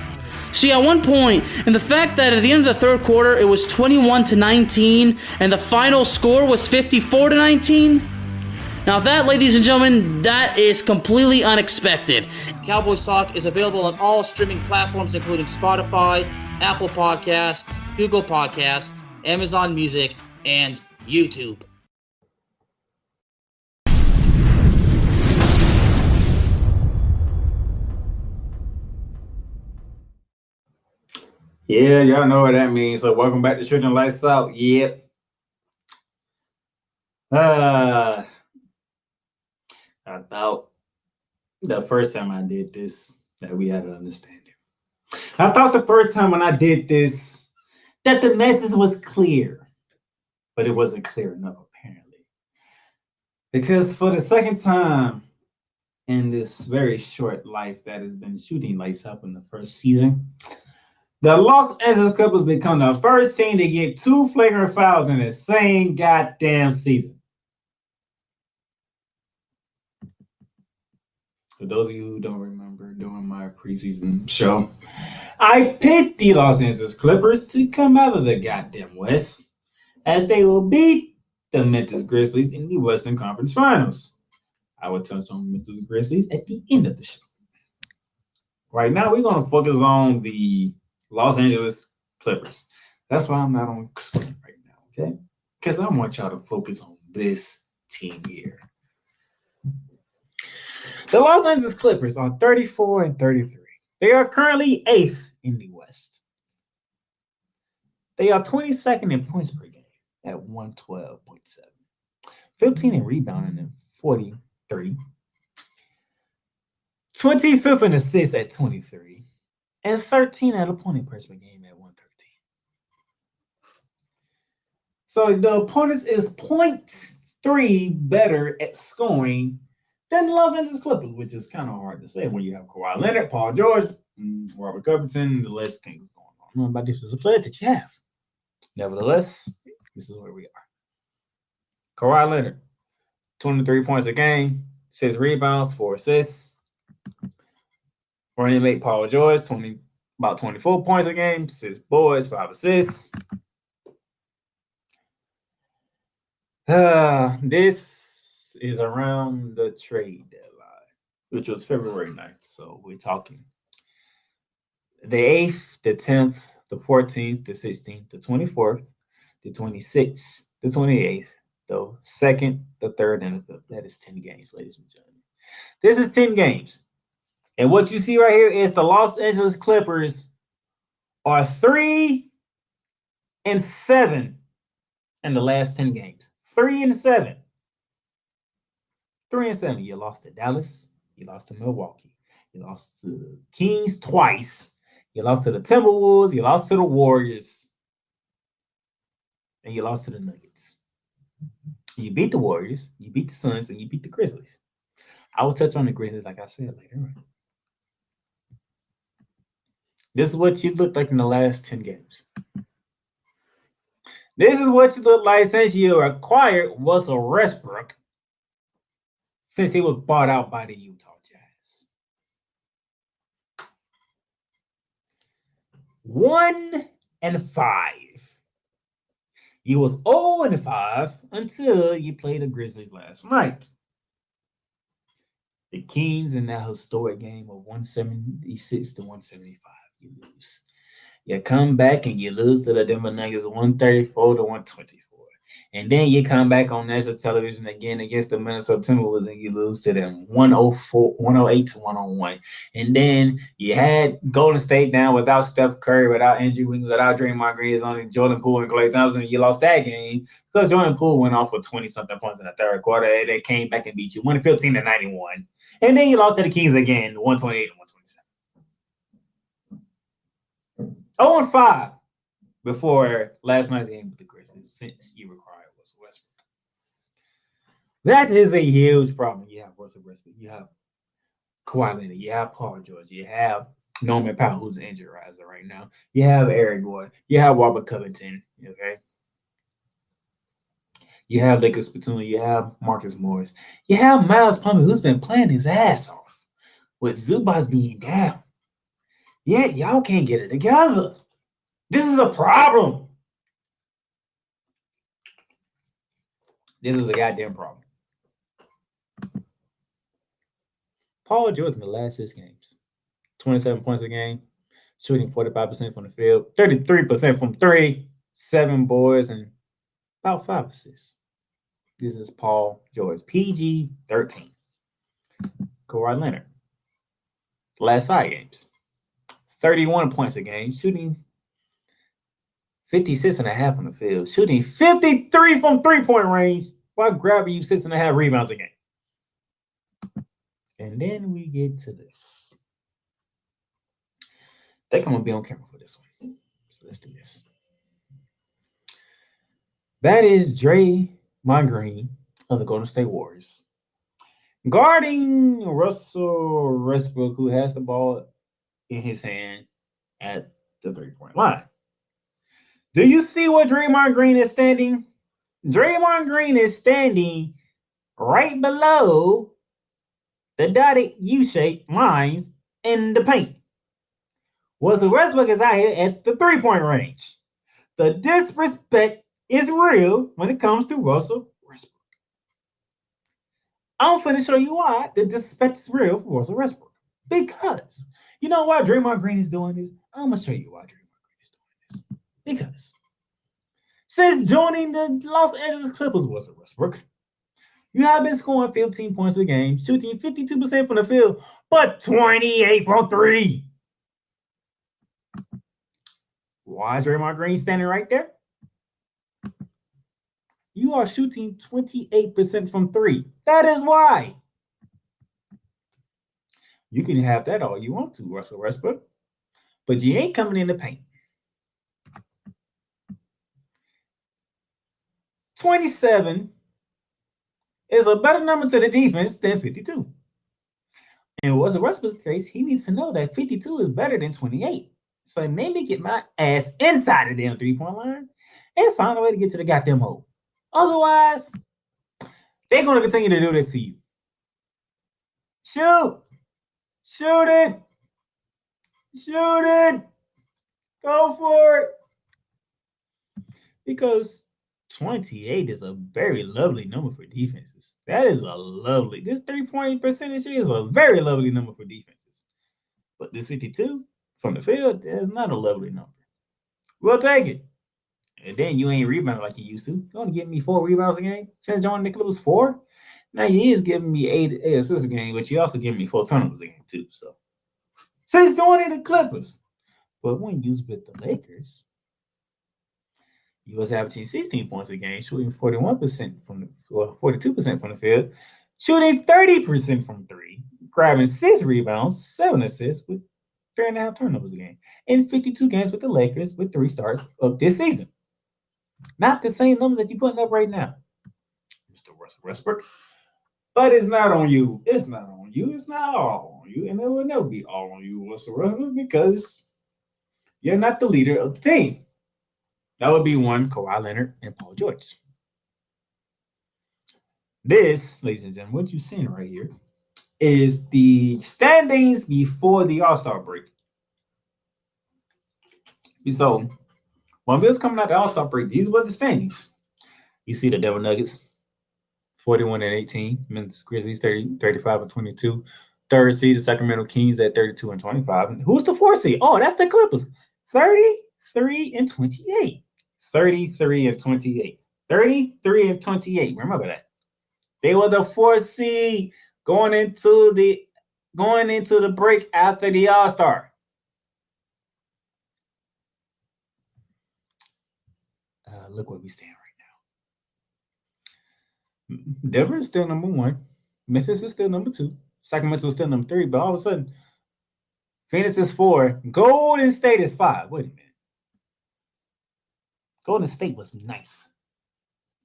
See, at one point, and the fact that at the end of the third quarter, it was 21-19, and the final score was 54-19. Now that, ladies and gentlemen, that is completely unexpected. Cowboys Talk is available on all streaming platforms, including Spotify, Apple Podcasts, Google Podcasts, Amazon Music, and YouTube. Yeah, y'all know what that means. So welcome back to Children Lights Out. Yep. I thought the first time I did this that we had an understanding. I thought the first time when I did this that the message was clear, but it wasn't clear enough apparently. Because for the second time in this very short life that has been shooting lights up in the first season, the Los Angeles Clippers become the first team to get 2 flagrant fouls in the same goddamn season. For those of you who don't remember, during my preseason show, I picked the Los Angeles Clippers to come out of the goddamn West, as they will beat the Memphis Grizzlies in the Western Conference Finals. I will touch on Memphis Grizzlies at the end of the show. Right now, we're going to focus on the Los Angeles Clippers. That's why I'm not on screen right now, okay? Because I want y'all to focus on this team here. The Los Angeles Clippers are 34-33. They are currently 8th in the West. They are 22nd in points per game at 112.7. 15 in rebounding at 43. 25th in assists at 23. And 13 at opponent press per game at 113. So the opponents is 0.3 better at scoring than the Los Angeles Clippers, which is kind of hard to say when you have Kawhi Leonard, Paul George, Robert Covington, the list can go on. I don't know about this as a player that you have. Nevertheless, this is where we are. Kawhi Leonard, 23 points a game, 6 rebounds, 4 assists. Running mate Paul George, about 24 points a game, 6 boards, 5 assists. This is around the trade deadline, which was February 9th. So we're talking the 8th, the 10th, the 14th, the 16th, the 24th, the 26th, the 28th, the 2nd, the 3rd, and the 5th. That is 10 games, ladies and gentlemen. This is 10 games. And what you see right here is the Los Angeles Clippers are 3-7 in the last 10 games. 3-7. 3-7. You lost to Dallas. You lost to Milwaukee. You lost to the Kings twice. You lost to the Timberwolves. You lost to the Warriors. And you lost to the Nuggets. You beat the Warriors. You beat the Suns. And you beat the Grizzlies. I will touch on the Grizzlies, like I said, later on. This is what you looked like in the last 10 games. This is what you look like since you acquired Russell Westbrook, since he was bought out by the Utah Jazz. 1-5. You was 0-5 until you played the Grizzlies last night. The Kings in that historic game of 176-175. You lose. You come back and you lose to the Denver Nuggets 134-124. And then you come back on national television again against the Minnesota Timberwolves and you lose to them 108-101. And then you had Golden State down without Steph Curry, without Andrew Wiggins, without Draymond Green, only Jordan Poole and Klay Thompson. And you lost that game because Jordan Poole went off for 20-something points in the third quarter. And they came back and beat you 115-91. And then you lost to the Kings again, 128-127. 0-5 before last night's game with the Grizzlies, since you acquired Russell Westbrook. That is a huge problem. You have Russell Westbrook, you have Kawhi Leonard, you have Paul George, you have Norman Powell, who's injured right now. You have Eric Gordon, you have Robert Covington, okay? You have Lucas Batum, you have Marcus Morris, you have Miles Plumlee, who's been playing his ass off with Zubas being down. Yet y'all can't get it together. This is a problem. This is a goddamn problem. Paul George in the last 6 games, 27 points a game, shooting 45% from the field, 33% from 3, 7 boards, and about 5 assists. This is Paul George, PG-13. Kawhi Leonard, the last 5 games. 31 points a game, shooting 56.5 on the field, shooting 53 from 3-point range while grabbing you 6.5 rebounds a game. And then we get to this. I think I'm going to be on camera for this one. So let's do this. That is Draymond Green of the Golden State Warriors guarding Russell Westbrook, who has the ball in his hand at the 3-point line. Do you see what Draymond Green is standing? Draymond Green is standing right below the dotted U-shaped lines in the paint. Russell Westbrook is out here at the three-point range. The disrespect is real when it comes to Russell Westbrook. I'm finna show you why the disrespect is real for Russell Westbrook. Because you know why Draymond Green is doing this? I'm gonna show you why Draymond Green is doing this. Because since joining the Los Angeles Clippers, Russell Westbrook, you have been scoring 15 points per game, shooting 52% from the field, but 28 from three. Why is Draymond Green standing right there? You are shooting 28% from three. That is why. You can have that all you want to, Russell Westbrook, but you ain't coming in the paint. 27 is a better number to the defense than 52. In Russell Westbrook's case, he needs to know that 52 is better than 28. So let me get my ass inside the damn three-point line and find a way to get to the goddamn hole. Otherwise, they're going to continue to do this to you. Shoot. Shoot it. Shoot it. Go for it. Because 28 is a very lovely number for defenses. That is a lovely. This three-point percentage here is a very lovely number for defenses. But this 52 from the field is not a lovely number. We'll take it. And then you ain't rebounding like you used to. You're only giving me 4 rebounds a game. Since joining the Clippers 4, now he is giving me 8 assists a game, but you also giving me 4 turnovers a game too. So since joining the Clippers, but when used with the Lakers, you was averaging 16 points a game, shooting 41% from the 42% from the field, shooting 30% from three, grabbing 6 rebounds, 7 assists with 3.5 turnovers a game, in 52 games with the Lakers with 3 starts of this season. Not the same number that you're putting up right now, Mr. Russell Westbrook. But it's not on you. It's not on you. It's not all on you. And it will never be all on you, Russell Westbrook, because you're not the leader of the team. That would be one, Kawhi Leonard and Paul George. This, ladies and gentlemen, what you're seeing right here is the standings before the All-Star break. So when we was coming out the All-Star break, these were the standings. You see the Denver Nuggets, 41-18. Memphis Grizzlies, 35-22. Third seed, the Sacramento Kings at 32-25. And who's the fourth seed? Oh, that's the Clippers, 33-28. 33-28. 33-28. Remember that. They were the fourth seed going into the break after the All-Star. Look where we stand right now. Denver is still number 1. Memphis is still number 2. Sacramento is still number 3. But all of a sudden, Phoenix is 4. Golden State is 5. Wait a minute. Golden State was ninth.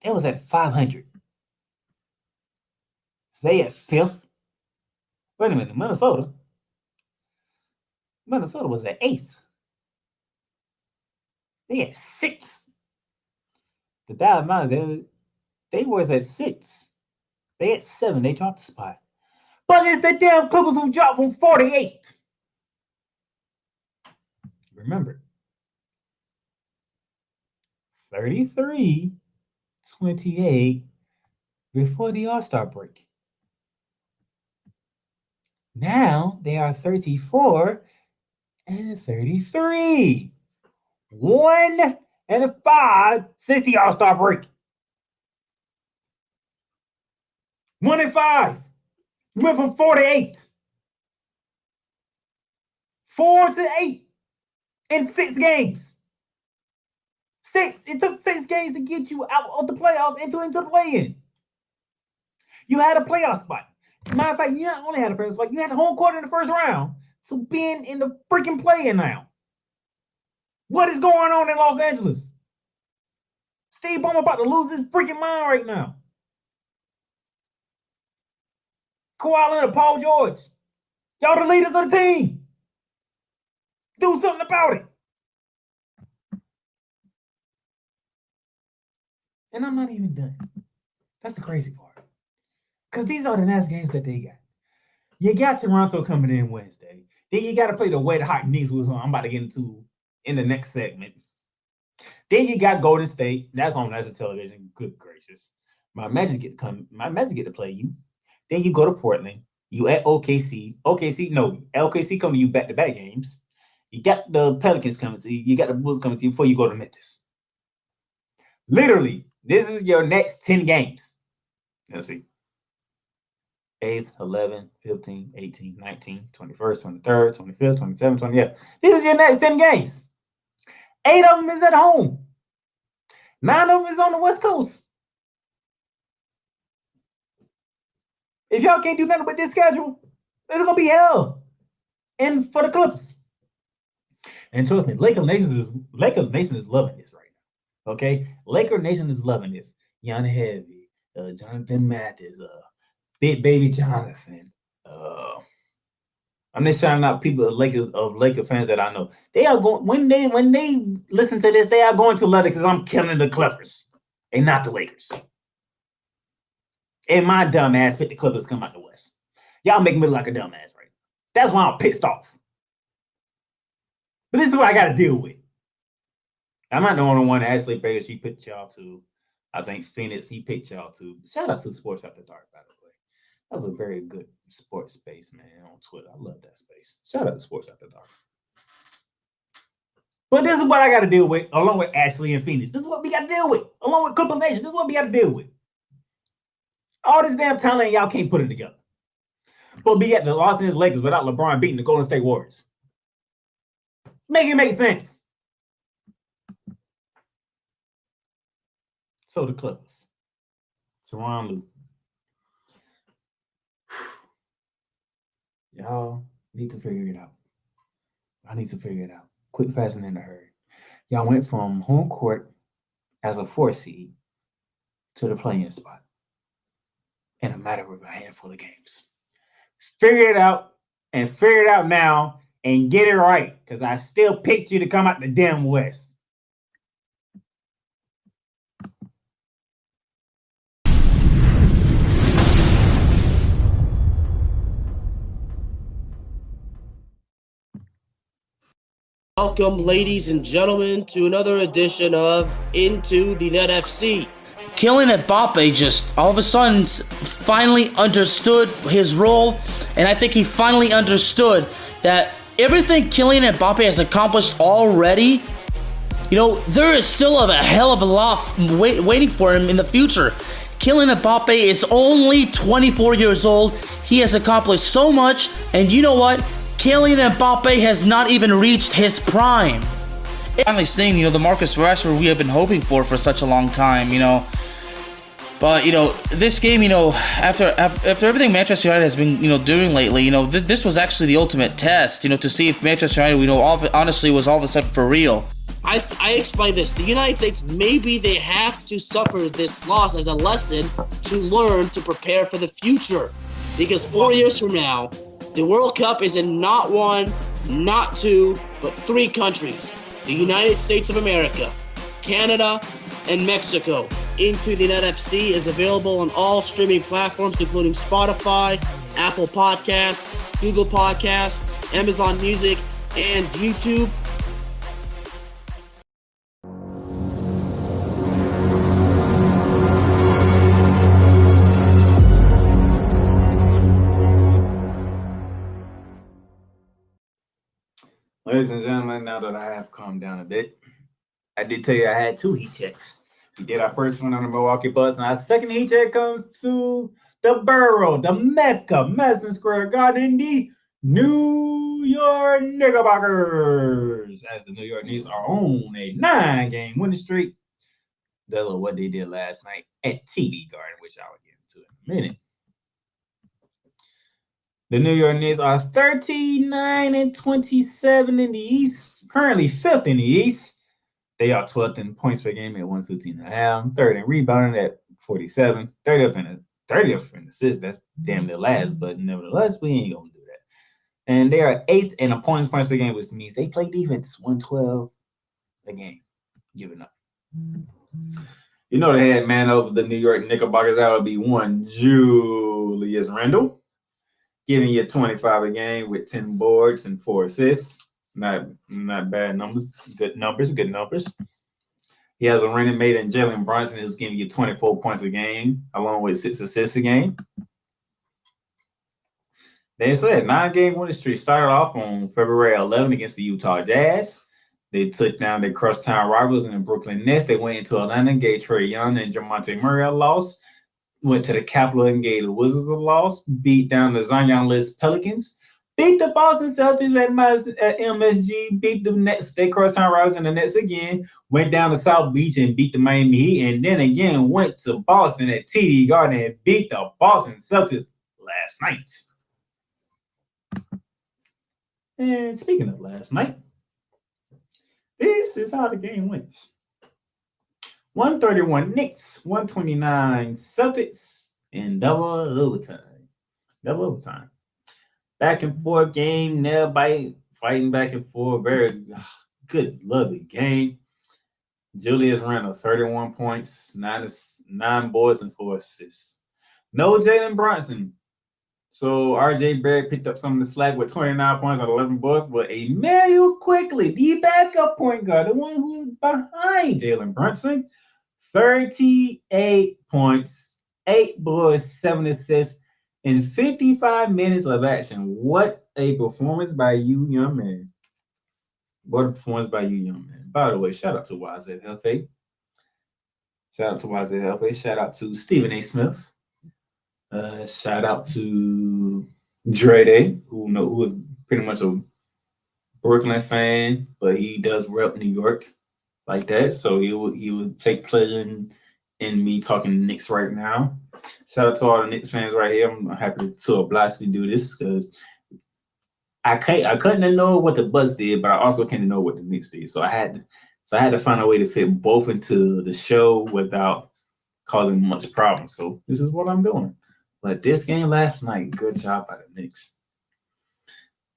They was at 500. They at 5th. Wait a minute. Minnesota was at 8th. They at 6th. The Dallas Mavericks, they was at 6. They at 7. They dropped the spot. But it's the damn Clippers who dropped from 48. Remember, 33-28 before the All-Star break. Now they are 34-33. 1-5 since the All-Star break. 1-5. We went from 4-8. 4-8 in 6 games. 6. It took 6 games to get you out of the playoffs into the play-in. You had a playoff spot. Matter of fact, you not only had a playoff spot, you had the home court in the first round. So being in the freaking play-in now. What is going on in Los Angeles? Steve Ballmer about to lose his freaking mind right now. Kawhi Leonard, Paul George. Y'all the leaders of the team. Do something about it. And I'm not even done. That's the crazy part. Because these are the last games that they got. You got Toronto coming in Wednesday. Then you got to play the Wet Hot Knicks, which I'm about to get into in the next segment. Then you got Golden State. That's on national television. Good gracious. My Magic get to play you. Then you go to Portland. You at OKC. LKC coming to you back-to-back games. You got the Pelicans coming to you. You got the Bulls coming to you before you go to Memphis. Literally, this is your next 10 games. Let's see. 8th, 11th, 15th, 18th, 19th, 21st, 23rd, 25th, 27th, 28th. Yeah. This is your next 10 games. 8 of them is at home. 9 of them is on the West Coast. If y'all can't do nothing with this schedule, it's going to be hell. And for the Clippers. And trust me, Laker Nation is loving this right now. Okay? Laker Nation is loving this. Jan Heavy, Jonathan Mathis, Big Baby Jonathan. I'm just shouting out people of Laker fans that I know. They are going when they listen to this, they are going to love it because I'm killing the Clippers and not the Lakers. And my dumb ass picked the Clippers come out the West. Y'all make me look like a dumb ass, right? That's why I'm pissed off. But this is what I got to deal with. I'm not the only one that actually Baker. She picked y'all to. I think Phoenix, he picked y'all to. Shout out to Sports After Dark, by the way. That was a very good sports space, man, on Twitter. I love that space. Shout out to Sports After Dark. But this is what I got to deal with, along with Ashley and Phoenix. This is what we got to deal with, along with Clipper Nation. This is what we got to deal with. All this damn talent, y'all can't put it together. But be at the Los Angeles Lakers without LeBron beating the Golden State Warriors. Make it make sense. So the Clippers. Teron Lue. Y'all need to figure it out. I need to figure it out. Quick, fast, and in a hurry. Y'all went from home court as a 4 seed to the play-in spot in a matter of a handful of games. Figure it out and figure it out now and get it right, because I still picked you to come out the damn West. Welcome, ladies and gentlemen, to another edition of Into the Net FC. Kylian Mbappe just all of a sudden finally understood his role, and I think he finally understood that everything Kylian Mbappe has accomplished already, there is still a hell of a lot waiting for him in the future. Kylian Mbappe is only 24 years old. He has accomplished so much, and you know what? Kylian Mbappe has not even reached his prime. Finally seeing, the Marcus Rashford we have been hoping for such a long time, But, this game, after everything Manchester United has been, doing lately, this was actually the ultimate test, to see if Manchester United, honestly was all of a sudden for real. I explained this. The United States, maybe they have to suffer this loss as a lesson to learn to prepare for the future. Because 4 years from now, the World Cup is in not 1, not 2, but 3 countries. The United States of America, Canada, and Mexico. Into the Net FC is available on all streaming platforms, including Spotify, Apple Podcasts, Google Podcasts, Amazon Music, and YouTube. Ladies and gentlemen, now that I have calmed down a bit, I did tell you I had 2 heat checks. We did our first one on the Milwaukee Bucks, and our second heat check comes to the borough, the Mecca, Madison Square Garden, the New York Knickerbockers, as the New York Knicks are on a 9-game winning streak. That's what they did last night at TD Garden, which I will get into in a minute. The New York Knicks are 39-27 in the East, currently 5th in the East. They are 12th in points per game at 115.5, 3rd in rebounding at 47, 30th in assists. That's damn near last, but nevertheless, we ain't gonna do that. And they are 8th in points per game, which means they play defense 112 a game, giving up. The head man of the New York Knickerbockers, that would be one Julius Randle. giving you 25 a game with 10 boards and 4 assists. Not bad numbers. Good numbers. He has a running mate in Jalen Brunson who's giving you 24 points a game, along with 6 assists a game. They said 9-game winning streak started off on February 11 against the Utah Jazz. They took down their crosstown rivals in the Brooklyn Nets. They went into Atlanta and gave Trae Young and Jamonte Murray a loss. Went to the Capitol and gave the Wizards a loss. Beat down the Zion-less Pelicans. Beat the Boston Celtics at MSG. Beat the Nets. They crosstown rivals in the Nets again. Went down to South Beach and beat the Miami Heat. And then again went to Boston at TD Garden and beat the Boston Celtics last night. And speaking of last night, this is how the game went. 131 Knicks, 129 Celtics, in double overtime. Back and forth game, nail bite, fighting back and forth. Very good, lovely game. Julius Randle, 31 points, 9 boards, and 4 assists. No Jalen Brunson. So RJ Barrett picked up some of the slack with 29 points and 11 boards, but Emmanuel Quickly, the backup point guard, the one who was behind Jalen Brunson, 38 points, 8 boards, 7 assists in 55 minutes of action. What a performance by you, young man. By the way, shout out to YZFA. Shout out to Stephen A. Smith. Shout out to Dre Day, who was pretty much a Brooklyn fan, but he does rep New York like that. So he would take pleasure in me talking Knicks right now. Shout out to all the Knicks fans right here. I'm happy to oblige to do this because I couldn't know what the Bucks did, but I also couldn't know what the Knicks did. So I had to find a way to fit both into the show without causing much problems. So this is what I'm doing. But this game last night, good job by the Knicks.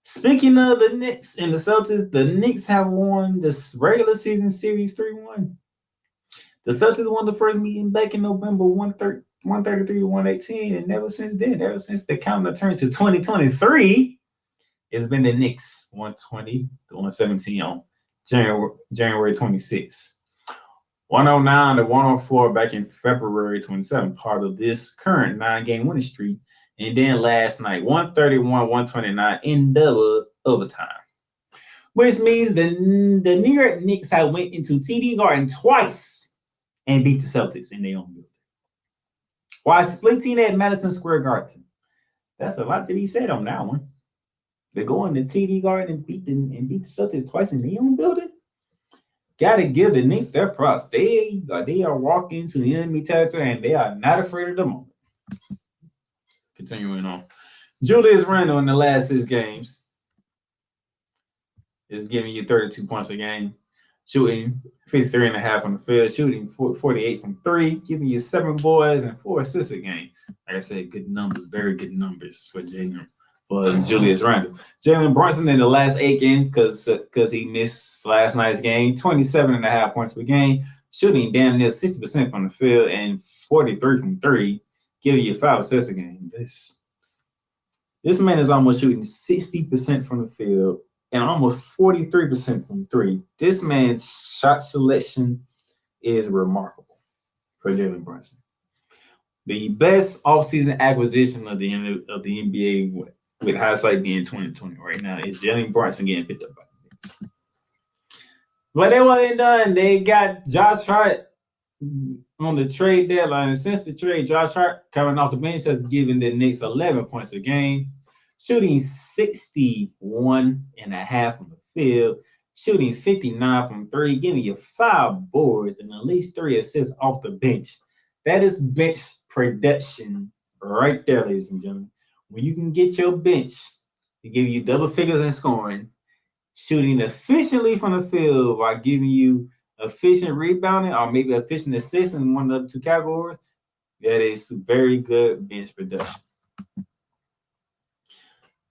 Speaking of the Knicks and the Celtics, the Knicks have won this regular season series 3-1. The Celtics won the first meeting back in November 133-118, and ever since the calendar turned to 2023, it's been the Knicks 120-117 on January 26th. 109-104 back in February 27th, part of this current 9-game winning streak. And then last night, 131-129 in double overtime. Which means the New York Knicks have went into TD Garden twice and beat the Celtics in their own building. While splitting at Madison Square Garden. That's a lot to be said on that one. They're going to TD Garden and beat the Celtics twice in their own building. Gotta give the Knicks their props. They are walking into the enemy territory and they are not afraid of the moment. Continuing on. Julius Randle in the last 6 games is giving you 32 points a game, shooting 53.5 from the field, shooting 48 from 3, giving you 7 boards and 4 assists a game. Like I said, good numbers, very good numbers for Julius Randle. Jalen Brunson in the last 8 games because he missed last night's game, 27.5 points per game, shooting damn near 60% from the field and 43 from 3, giving you 5 assists a game. This man is almost shooting 60% from the field and almost 43% from 3. This man's shot selection is remarkable for Jalen Brunson. The best offseason acquisition of the NBA with hindsight being 2020 right now is Jalen Brunson getting picked up by the Knicks. But they wasn't done. They got Josh Hart on the trade deadline. And since the trade, Josh Hart coming off the bench has given the Knicks 11 points a game, shooting 61.5 from the field, shooting 59 from 3, giving you 5 boards and at least 3 assists off the bench. That is bench production right there, ladies and gentlemen. When you can get your bench to give you double figures in scoring, shooting efficiently from the field while giving you efficient rebounding or maybe efficient assists in one of the 2 categories, that is very good bench production.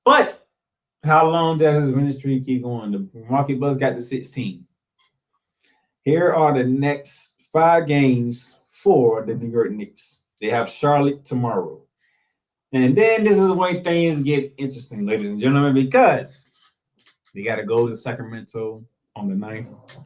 But how long does his winning streak keep going? The Milwaukee Bucks got to 16. Here are the next 5 games for the New York Knicks. They have Charlotte tomorrow. And then this is when things get interesting, ladies and gentlemen, because they got to go to Sacramento on the 9th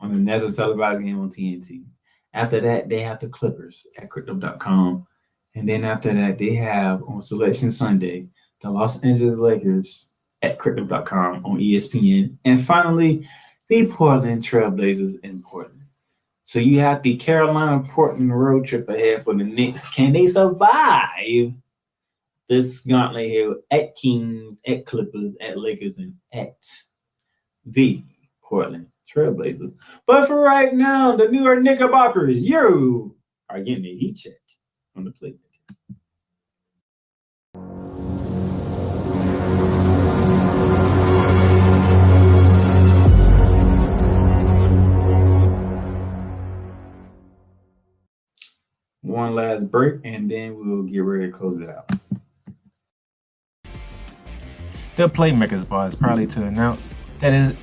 on the national televised game on TNT. After that, they have the Clippers at Crypto.com. And then after that, they have on Selection Sunday, the Los Angeles Lakers at Crypto.com on ESPN. And finally, the Portland Trailblazers in Portland. So you have the Carolina-Portland road trip ahead for the Knicks. Can they survive this gauntlet here at Kings, at Clippers, at Lakers, and at the Portland Trailblazers? But for right now, the New York Knickerbockers, you are getting a heat check on the Playmaker. One last break, and then we'll get ready to close it out. The Playmakers Bar is proudly to announce that it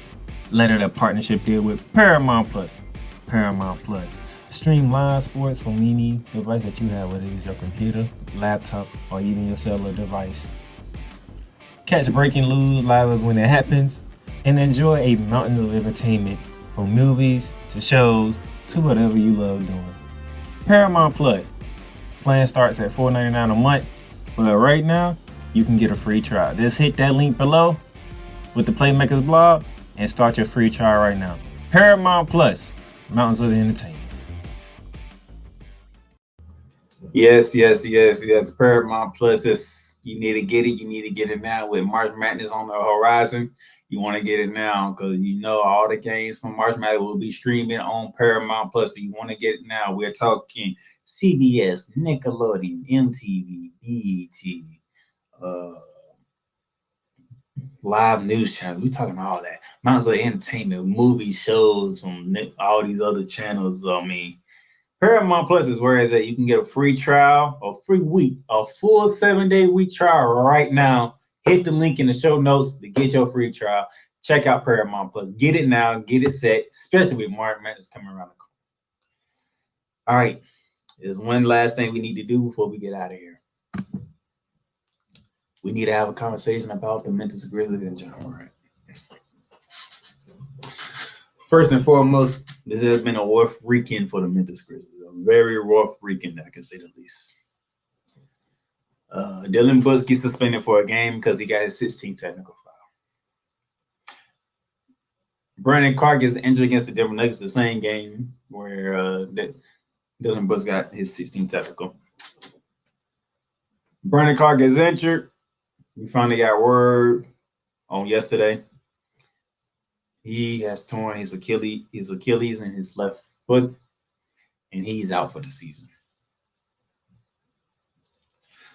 landed a partnership deal with Paramount Plus. Paramount Plus. Stream live sports from any device that you have, whether it's your computer, laptop, or even your cellular device. Catch breaking news live when it happens, and enjoy a mountain of entertainment from movies to shows to whatever you love doing. Paramount Plus. Plan starts at $4.99 a month, but right now you can get a free trial. Just hit that link below with the Playmakers blog and start your free trial right now. Paramount Plus, mountains of entertainment. Yes. Paramount Plus is, you need to get it. You need to get it now with March Madness on the horizon. You want to get it now because you know all the games from March Madness will be streaming on Paramount Plus. So you want to get it now. We're talking CBS, Nickelodeon, MTV, BET, live news channels. We're talking about all that. Mountains of entertainment, movie shows from all these other channels. I mean, Paramount Plus is where it's at. You can get a free trial, a free week, a full 7-day week trial right now. Hit the link in the show notes to get your free trial. Check out Paramount Plus. Get it now. Get it set, especially with March Madness coming around the corner. All right. There's one last thing we need to do before we get out of here. We need to have a conversation about the Memphis Grizzlies and John Morant. First and foremost, this has been a rough weekend for the Memphis Grizzlies. A very rough weekend, I can say the least. Dylan Brooks gets suspended for a game because he got his 16th technical foul. Brandon Clark gets injured against the Denver Nuggets the same game where Dylan Brooks got his 16th technical. Brandon Clark gets injured. We finally got word on yesterday. He has torn his Achilles and his left foot, and he's out for the season.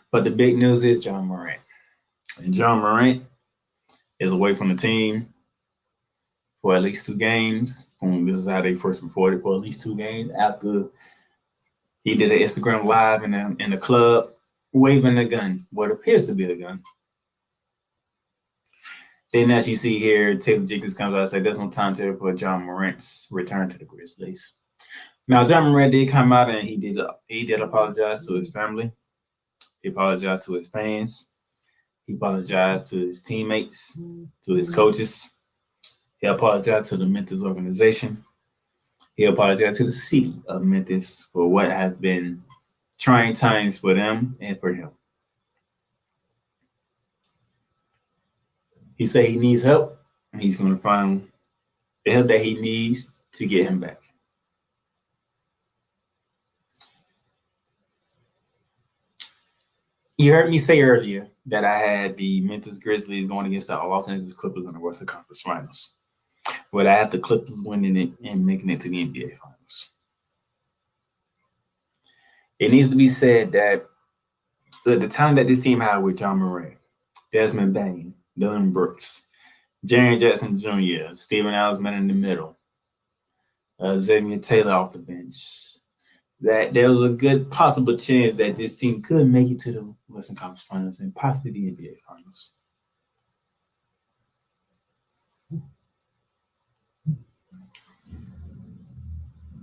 But the big news is John Morant. And John Morant is away from the team for at least 2 games. This is how they first reported, for at least 2 games after he did an Instagram live in the club waving a gun, what appears to be a gun. Then as you see here, Taylor Jenkins comes out and says there's no timetable for John Morant's return to the Grizzlies. Now, John Morant did come out and he did apologize to his family. He apologized to his fans. He apologized to his teammates, to his coaches. He apologized to the Memphis organization. He apologized to the city of Memphis for what has been trying times for them and for him. He said he needs help, and he's going to find the help that he needs to get him back. You heard me say earlier that I had the Memphis Grizzlies going against the Los Angeles Clippers in the Western Conference Finals. But I have the Clippers winning it and making it to the NBA Finals. It needs to be said that the time that this team had with John Morant, Desmond Bane, Dylan Brooks, Jaren Jackson Jr., Steven Adams in the middle, Xavier Taylor off the bench, that there was a good possible chance that this team could make it to the Western Conference Finals and possibly the NBA Finals.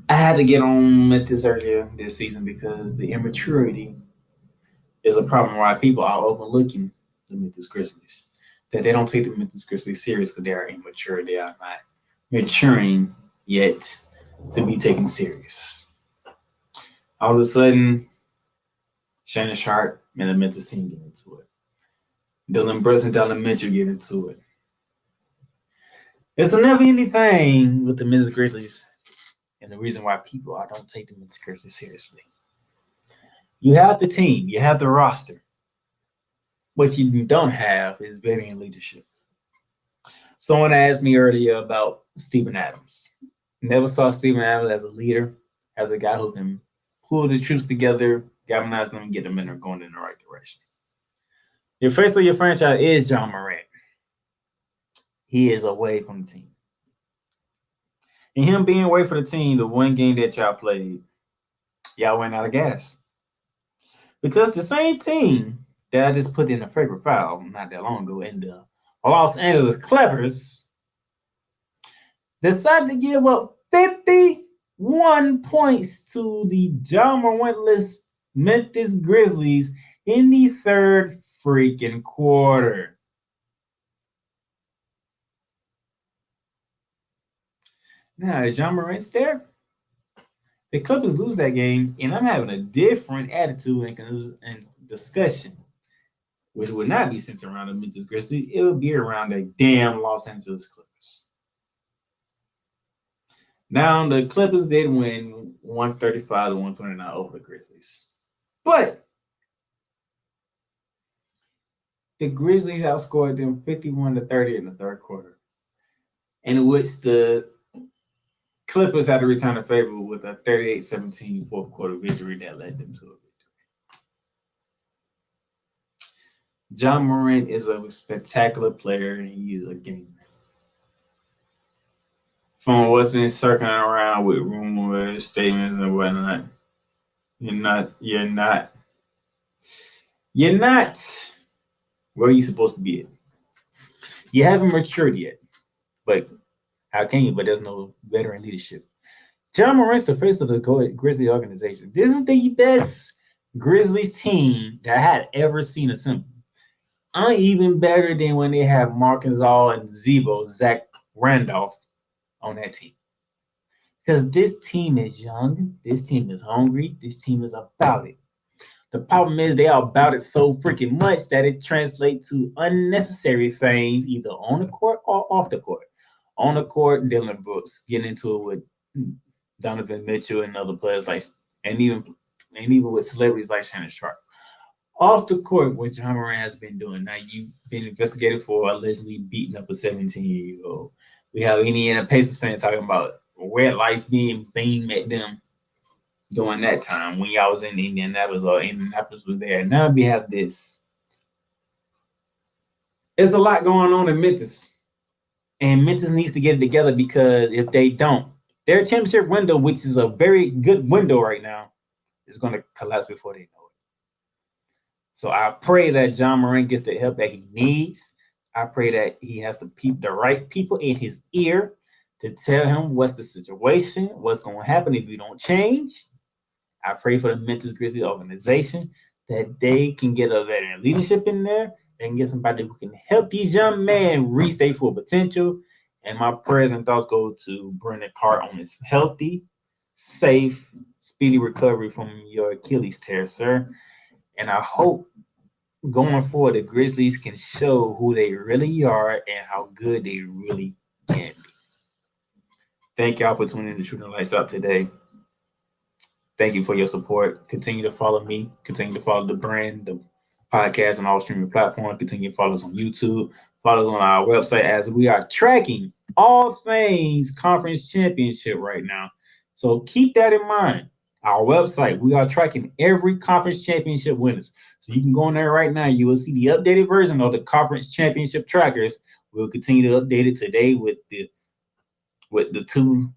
I had to get on Memphis earlier this season because the immaturity is a problem why people are overlooking the Memphis Grizzlies. That they don't take the Memphis Grizzlies serious because they are immature. They are not maturing yet to be taken serious. All of a sudden, Shannon Sharp and the Memphis team get into it. Dylan Brooks and Dylan Mitchell get into it. It's a never-ending thing with the Memphis Grizzlies, and the reason why people don't take the Memphis Grizzlies seriously. You have the team, you have the roster. What you don't have is veteran leadership. Someone asked me earlier about Steven Adams. Never saw Steven Adams as a leader, as a guy who can pull the troops together, galvanize them, and get them going in the right direction. Your face of your franchise is John Morant. He is away from the team. And him being away from the team, the one game that y'all played, y'all went out of gas. Because the same team that I just put in a Flagrant Foul not that long ago in the Los Angeles Clippers decided to give up 51 points to the John Morantless Memphis Grizzlies in the third freaking quarter. Now, John Morant's there. The Clippers lose that game, and I'm having a different attitude and discussion, which would not be centered around the Memphis Grizzlies. It would be around the damn Los Angeles Clippers. Now, the Clippers did win 135 to 129 over the Grizzlies. But the Grizzlies outscored them 51 to 30 in the third quarter, in which the Clippers had to return a favor with a 38-17 fourth quarter victory that led them to a victory. John Morant is a spectacular player, and he is a gamer. From what's been circling around with rumors, statements, and whatnot, you're not where you're supposed to be at. You haven't matured yet, but how can you? But there's no veteran leadership. John Morant's the face of the Grizzly organization. This is the best Grizzlies team that I had ever seen assembled. Even better than when they have Marc Gasol and Zach Randolph on that team. Because this team is young, this team is hungry, this team is about it. The problem is they are about it so freaking much that it translates to unnecessary things either on the court or off the court. On the court, Dylan Brooks getting into it with Donovan Mitchell and other players and even with celebrities like Shannon Sharp. Off the court, what John Morant has been doing. Now, you've been investigated for allegedly beating up a 17-year-old. We have Indiana Pacers fans talking about red lights being beamed at them during that time when y'all was in Indianapolis or Indianapolis was there. Now we have this. There's a lot going on in Memphis. And Memphis needs to get it together because if they don't, their championship window, which is a very good window right now, is going to collapse before they know it. So I pray that John Morant gets the help that he needs. I pray that he has the right people in his ear to tell him what's the situation, what's going to happen if you don't change. I pray for the Memphis Grizzlies organization that they can get a veteran leadership in there. They can get somebody who can help these young men reach their full potential. And my prayers and thoughts go to Brendan Clark on his healthy, safe, speedy recovery from your Achilles tear, sir. And I hope going forward the Grizzlies can show who they really are and how good they really can be. Thank y'all for tuning in to Shooting the Lights Out today. Thank you for your support. Continue to follow me. Continue to follow the brand, the podcast, and all streaming platforms. Continue to follow us on YouTube. Follow us on our website as we are tracking all things conference championship right now. So keep that in mind. Our website, we are tracking every conference championship winners. So you can go in there right now. You will see the updated version of the conference championship trackers. We'll continue to update it today with the two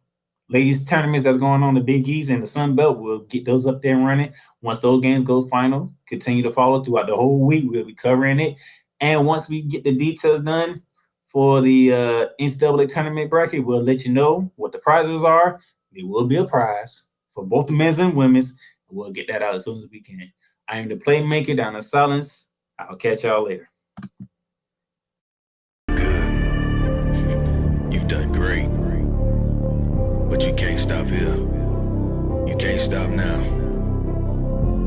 latest tournaments that's going on, the Big East and the Sun Belt. We'll get those up there and running. Once those games go final, continue to follow throughout the whole week. We'll be covering it. And once we get the details done for the NCAA tournament bracket, we'll let you know what the prizes are. There will be a prize for both the men's and women's. We'll get that out as soon as we can. I am the Playmaker down in silence. I'll catch y'all later. You've done great. But you can't stop here. You can't stop now.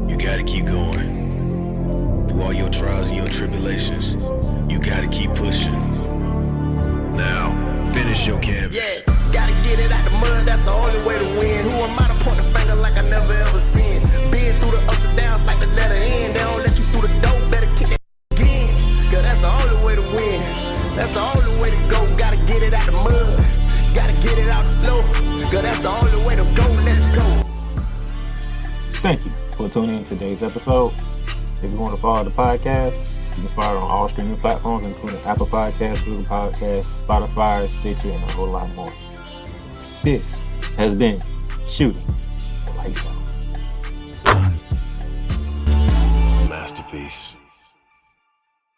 You gotta keep going. Through all your trials and your tribulations, you gotta keep pushing. Now, finish your canvas. Yeah, gotta get it out the mud, that's the only way to win. Who am I to point the finger like I never ever seen? Been through the ups and downs like the letter N. They don't let you through the door, better kick that again. Cause that's the only way to win. That's the only way to go. Gotta get it out the mud. Gotta get it out the floor. Cause that's the only way to go. Let's go. Thank you for tuning in to today's episode. If you want to follow the podcast, you can follow it on all streaming platforms, including Apple Podcasts, Google Podcasts, Spotify, Stitcher, and a whole lot more. This has been Shooting the Lights Out. Masterpiece.